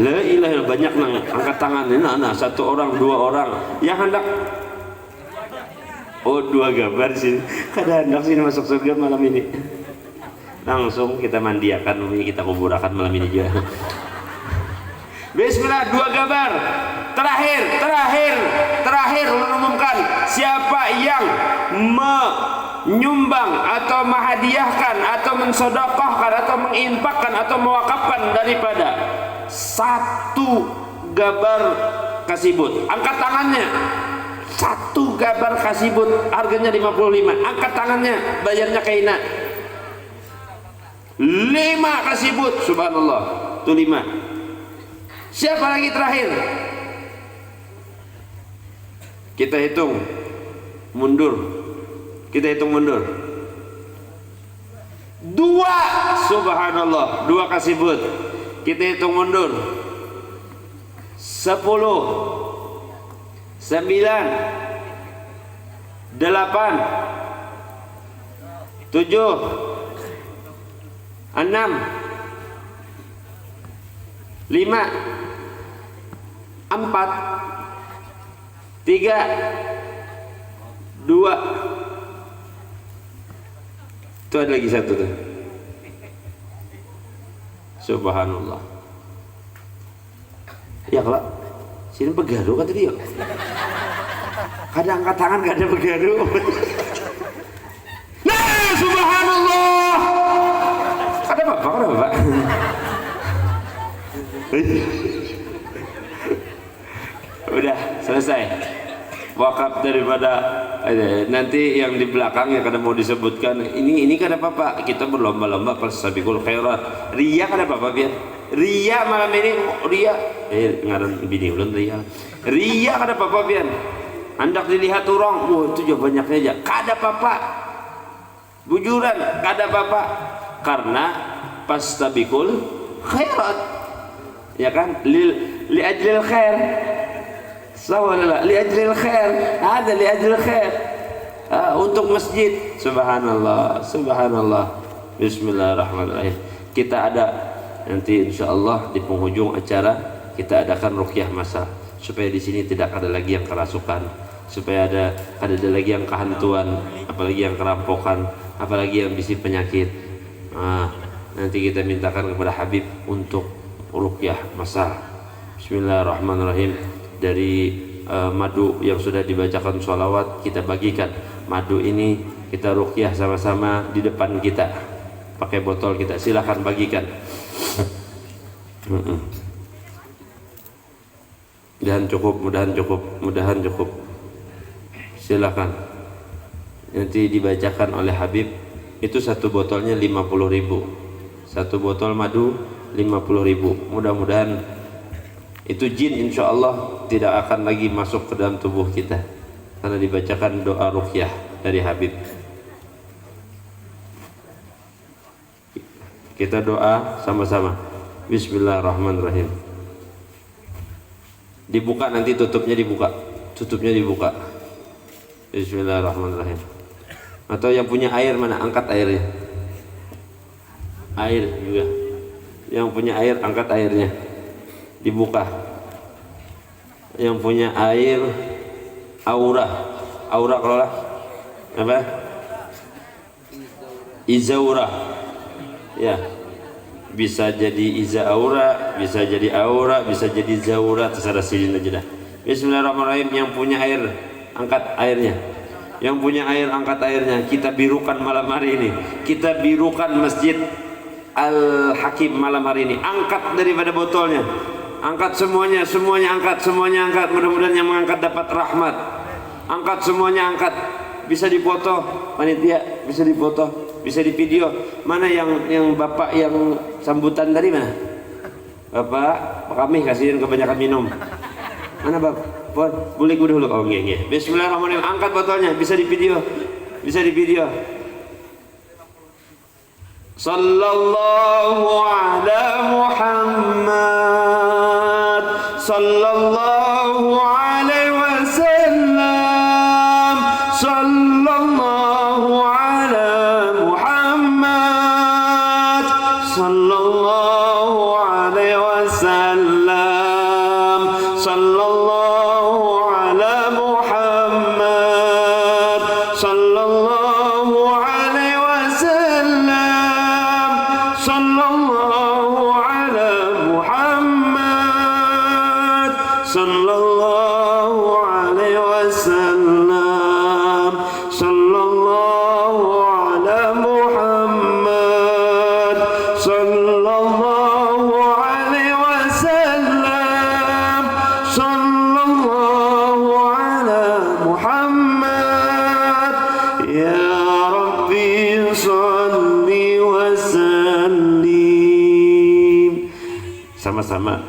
La ilaha illallah, banyak nang angkat tangannya. Nah, 1 orang, 2 orang yang hendak. Oh, 2 gambar sih. Kada hendak sini masuk surga malam ini. Langsung kita mandiakan, kita kuburakan malam ini juga. Bismillah, 2 gambar. Terakhir umumkan siapa yang menyumbang atau menghadiahkan atau mensedekahkan atau menginfakkan atau mewakafkan daripada 1 gabar kasibut. Angkat tangannya. 1 gabar kasibut harganya 55. Angkat tangannya, bayarnya kaina. 5 kasibut, subhanallah. Itu 5. Siapa lagi terakhir? Kita hitung mundur. 2, subhanallah, 2 kasibut. Kita hitung mundur. 10, 9, 8, 7, 6, 5, 4, 3, 2, Itu ada lagi satu tuh. Subhanallah. Ya kalau sini pegaru kan tadi ya. Kada angkat tangan gak ada pegaru. Nah, subhanallah. Ada bapak, ada bapak. Udah selesai. Wakaf daripada nanti yang di belakang yang kada mau disebutkan ini kada apa-apa, kita berlomba-lomba fastabiqul khairat. Ria kada apa-apa biar. Ria malam ini ria ngaran bini ulun ria kada apa-apa biar. Hendak dilihat orang, wah itu juga banyaknya aja. Kada apa-apa. Bujuran kada apa-apa. Karena fastabiqul khairat. Ya kan? Li ajlil khair. Sawalala li ajlil khair. Ada li ajlil khair. Untuk masjid. Subhanallah, subhanallah. Bismillahirrahmanirrahim. Kita ada nanti insyaallah di penghujung acara kita adakan ruqyah masal supaya di sini tidak ada lagi yang kerasukan, supaya ada lagi yang kehantuan, apalagi yang kerampokan, apalagi yang bisi penyakit. Nanti kita mintakan kepada Habib untuk ruqyah masal. Bismillahirrahmanirrahim. Dari madu yang sudah dibacakan sholawat kita bagikan. Madu ini kita ruqyah sama-sama di depan kita pakai botol kita, silahkan bagikan. Mudahan cukup. Silahkan. Nanti dibacakan oleh Habib. Itu satu botolnya 50.000. Satu botol madu 50.000. Mudah-mudahan itu jin insya Allah tidak akan lagi masuk ke dalam tubuh kita karena dibacakan doa ruqyah dari Habib. Kita doa sama-sama. Bismillahirrahmanirrahim. Dibuka nanti tutupnya dibuka. Bismillahirrahmanirrahim. Atau yang punya air mana, angkat airnya. Air juga. Yang punya air angkat airnya. Dibuka. Yang punya air aura kalau lah apa? Izaura. Ya. Bisa jadi iza aura, bisa jadi aura, bisa jadi zaura, terserah silin aja dah. Bismillahirrahmanirrahim. Yang punya air angkat airnya. Yang punya air angkat airnya. Kita birukan malam hari ini. Kita birukan Masjid Al-Hakim malam hari ini. Angkat daripada botolnya. Angkat semuanya angkat. Mudah-mudahan yang mengangkat dapat rahmat. Angkat semuanya, angkat. Bisa dipoto, panitia, bisa dipoto, bisa di video. Mana yang bapak yang sambutan tadi mana? Bapak kami kasihin kebanyakan minum. Mana bapak? Boleh gue dulu. Oh nggih. Bismillahirrahmanirrahim. Angkat botolnya, bisa di video. Sallallahu ala Muhammad. Sallallahu alaihi wasallam. Sallallahu ala Muhammad. Sallallahu alaihi wasallam. Sallallahu ala Muhammad. Sallallahu alaihi wasallam. Sallallahu ala Muhammad. Sallallahu alaihi wasallam. Sallallahu ala Muhammad. Sallallahu alaihi wasallam. Sallallahu ala Muhammad. Ya Rabbi salli wa sallim. Sama-sama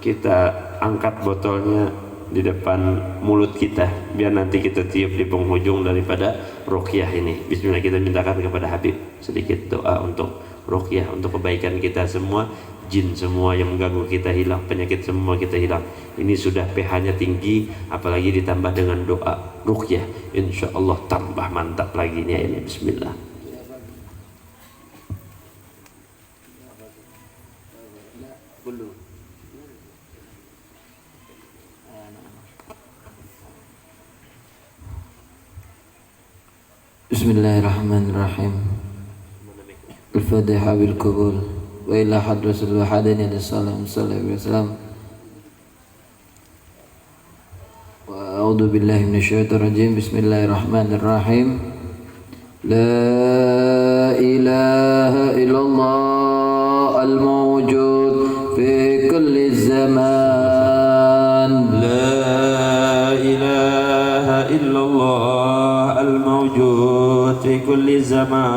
kita angkat botolnya di depan mulut kita biar nanti kita tiup di penghujung daripada ruqyah ini. Bismillah, kita mintakan kepada Habib sedikit doa untuk ruqyah, untuk kebaikan kita semua. Jin semua yang mengganggu kita hilang, penyakit semua kita hilang. Ini sudah pH-nya tinggi, apalagi ditambah dengan doa ruqyah, insya Allah tambah mantap lagi nih ini. Bismillah. Bismillahirrahmanirrahim. الفاتحة بالقبول وإلى حضرة الوحدين صلى الله عليه وسلم. وأعوذ بالله من الشيطان الرجيم. بسم الله الرحمن الرحيم. لا إله إلا الله الموجود في كل الزمان. لا إله إلا الله الموجود في كل زمان.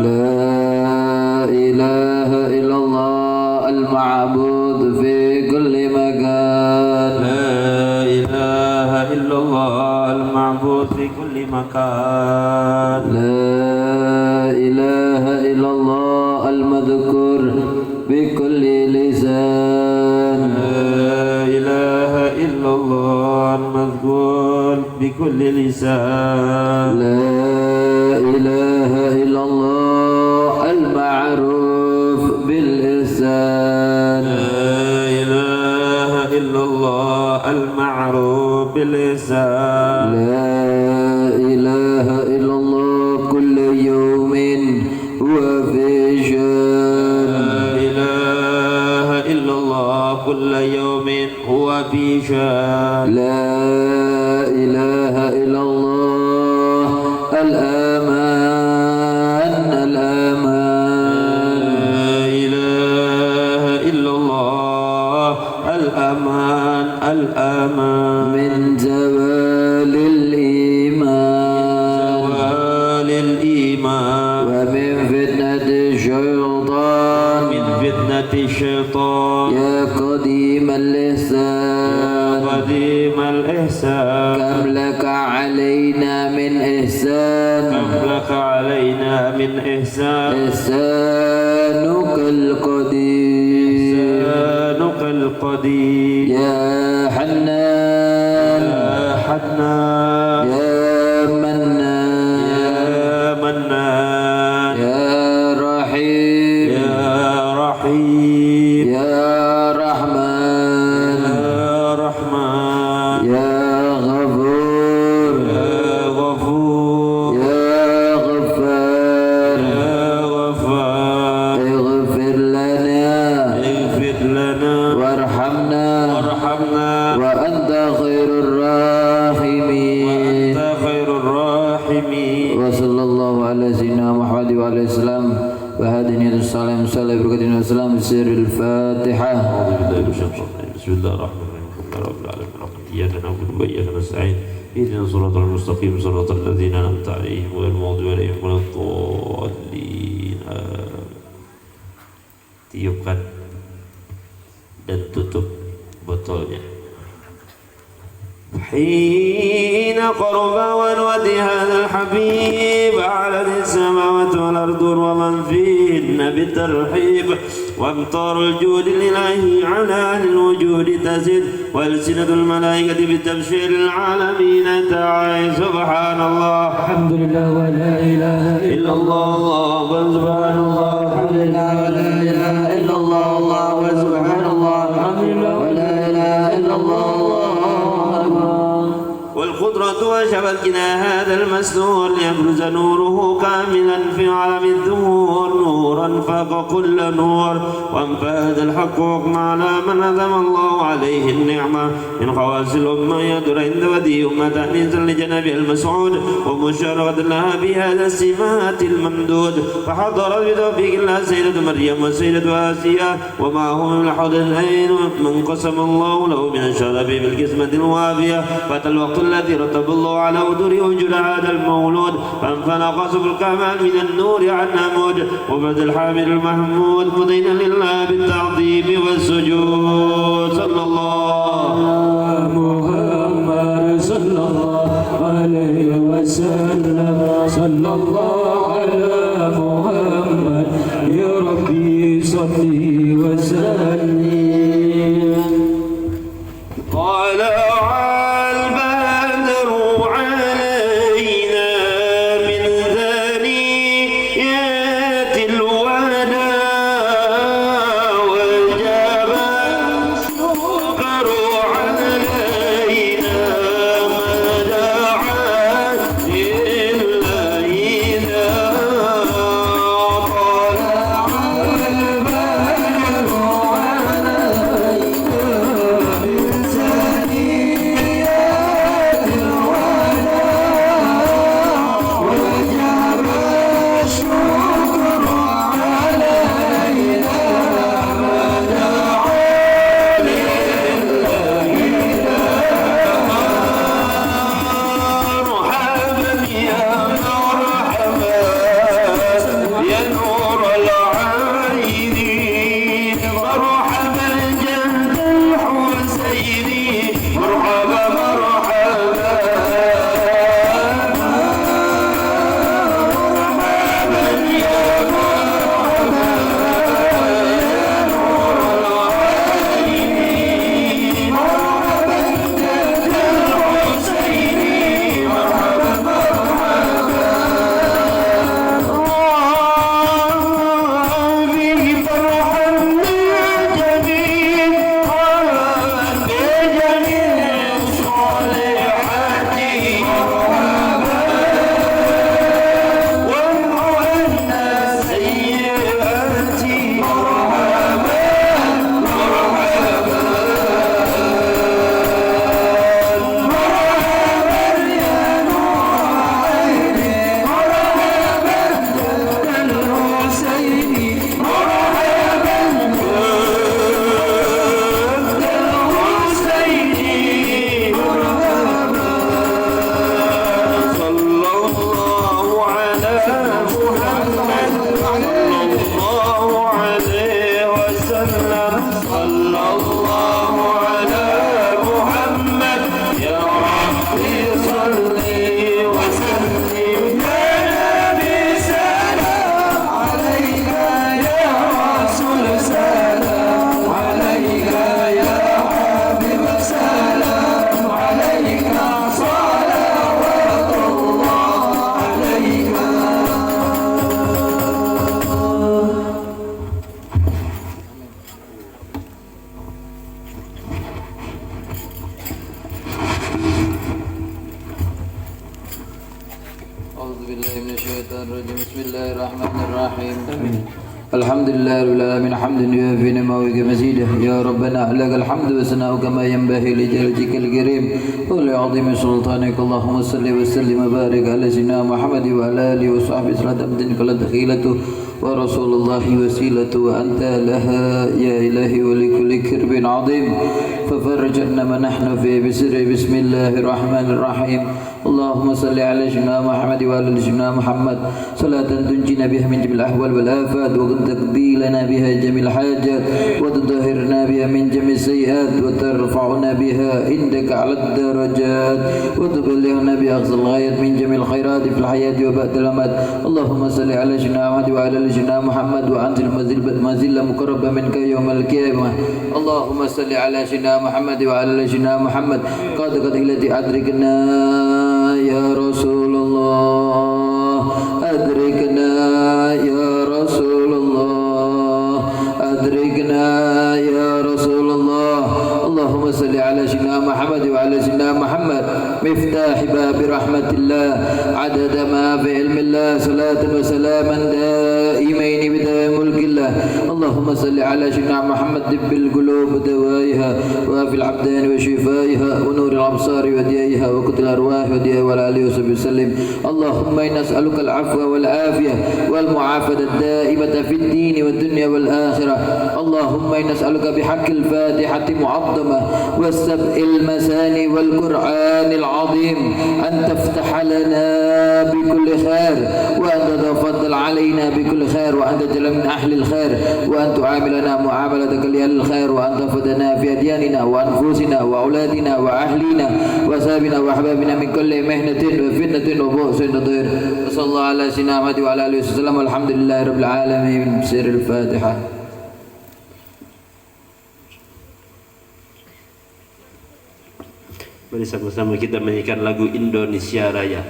لا إله إلا الله المعبود في كل مكان. لا إله إلا الله المعبود في كل مكان. لا إله إلا الله المذكور بكل لسان. لا إله إلا الله المذكور بكل لسان. لا إله إلا الله المعروف بالإحسان. لا إله إلا الله المعروف بالإحسان. لا إله إلا الله كل يوم هو في شان. لا إله إلا الله كل يوم هو في شان. لا إله إلا الله الأمان الأمان. لا إله إلا الله الأمان الأمان. من زوال الإيمان زوال الإيمان ومن فتنة الشيطان. من فتنة الشيطان يا قديم الإحسان قديم الإحسان. كم لك علينا من إحسان. كم لك علينا من إحسان. إحسانك القديم. إحسانك القديم. يا حنان يا حنان يا منان يا منان يا رحيم يا رحيم يا رحمن يا رحمن يا غفور يا غفور يا غفار يا غفار. اغفر لنا اغفر لنا وارحمنا وارحمنا وأنت خير الراحمين. وأنت خير الراحمين. وصلى الله على سيدنا محمد وعلى السلام وهدني السلام صلى الله وسلم بسر الفاتحة. أعوذ بالله من الشيطان الرجيم. بسم الله الرحمن الرحيم. الحمد لله رب العالمين الرحمن إياك نعبد وإياك نستعين اهدنا الصراط المستقيم صراط الذين أنعمت عليهم غير المغضوب عليهم ولا الضالين. Tiupkan dan tutup botolnya. حين قرب ونود هذا الحبيب أعلن السماوات والأرض ومن فيهن بالترحيب وامطار الجود لله على أهل الوجود تزد وألسنة الملائكة بالتبشير العالمين تعالى. سبحان الله الحمد لله ولا إله إلا الله الله سبحان الله. الحمد لله ولا إله إلا الله الله سبحان الله. الحمد لله ولا إله إلا الله والقدرة وشبت كنا هذا المسنور ليبرز نوره كاملا في عالم الظهور نورا فاق كل نور وانفاد الحق حكم على من أذم الله عليه النعمة من خواص الأمة يدر عند ودي أمة تأنيسا لجناب المسعود ومشاركة لها بهذا السمات الممدود فحضر بتوفيق الله سيدة مريم وسيدة آسيا ومعهم من الحدثين من قسم الله له من الشرف بالقسمة الوافية فات الوقت الذي رتب الله على ودور وجود هذا المولود فانفلق سبل الكمال من النور عن نمود وفد الحامل المحمود مدينا لله بالتعظيم والسجود. صلى الله محمد صلى الله عليه وسلم. صلى الله على محمد يا ربي صلي وسلم. طلع البدر علينا من ثنيات الوداع وجب الشكر علينا ما دعا لله أعوذ بالله من الشيطان الرجيم بسم الله الرحمن الرحيم الحمد لله رب العالمين حمدا يوافي نعمه مزيدا يا ربنا لك الحمد والثناء كما ينبغي لجلالك الكريم ولعظيم سلطانك اللهم صل وسلم وبارك على سيدنا محمد وعلى اله وصحبه صلاه عبدك دخيلته ورسول الله وسيلته وانت لها يا الهي ولكل كرب عظيم ففرج عنا ما نحن فيه بسر بسم الله الرحمن الرحيم اللهم صل على سيدنا محمد وعلى سيدنا محمد صلاة تنجينا بها من جميع الأهوال والآفات وتقضي لنا بها جميع الحاجات وتطهرنا بها من جميع السيئات وترفعنا بها عندك على الدرجات وتبلغنا بها أقصى الغايات من جميع الخيرات في الحياة وبعد الممات اللهم صل على سيدنا محمد وعلى سيدنا محمد وأنزل منزل مقرب منك يوم القيامة اللهم صل على سيدنا محمد وعلى سيدنا محمد قد التي أدركنا يا رسول الله أدركنا يا رسول الله أدركنا يا رسول الله اللهم صل على سيدنا محمد وعلى سيدنا محمد مفتاح باب رحمة الله عدد ما في علم الله صلاة وسلاما دائمين بدوام ملك الله اللهم صل على سيدنا محمد طب القلوب ودوائها وفي الأبدان وشفائها ونور الأبصار وديائها وقتل الأرواح وديائها وعلى آله وصحبه وسلم اللهم إنا نسألك العفو والعافية والمعافاة الدائمة في الدين والدنيا والآخرة اللهم إنا نسألك بحق الفاتحة معظمة والسبع المثاني والقرآن العظيم أن تفتح لنا بكل خير وأن تتفضل علينا بكل خير وأن تجعل من أهل الخير وأن تعاملنا معاملتك لأهل الخير وأن تفدنا في أدياننا وأنفسنا وأولادنا وأهلنا وأصحابنا وأحبابنا من كل مهنة وفتنة وبؤس وضير وصلى الله على سيدنا محمد وعلى آله وسلم والحمد لله رب العالمين بسر الفاتحة. Mari sama-sama kita menyanyikan lagu Indonesia Raya.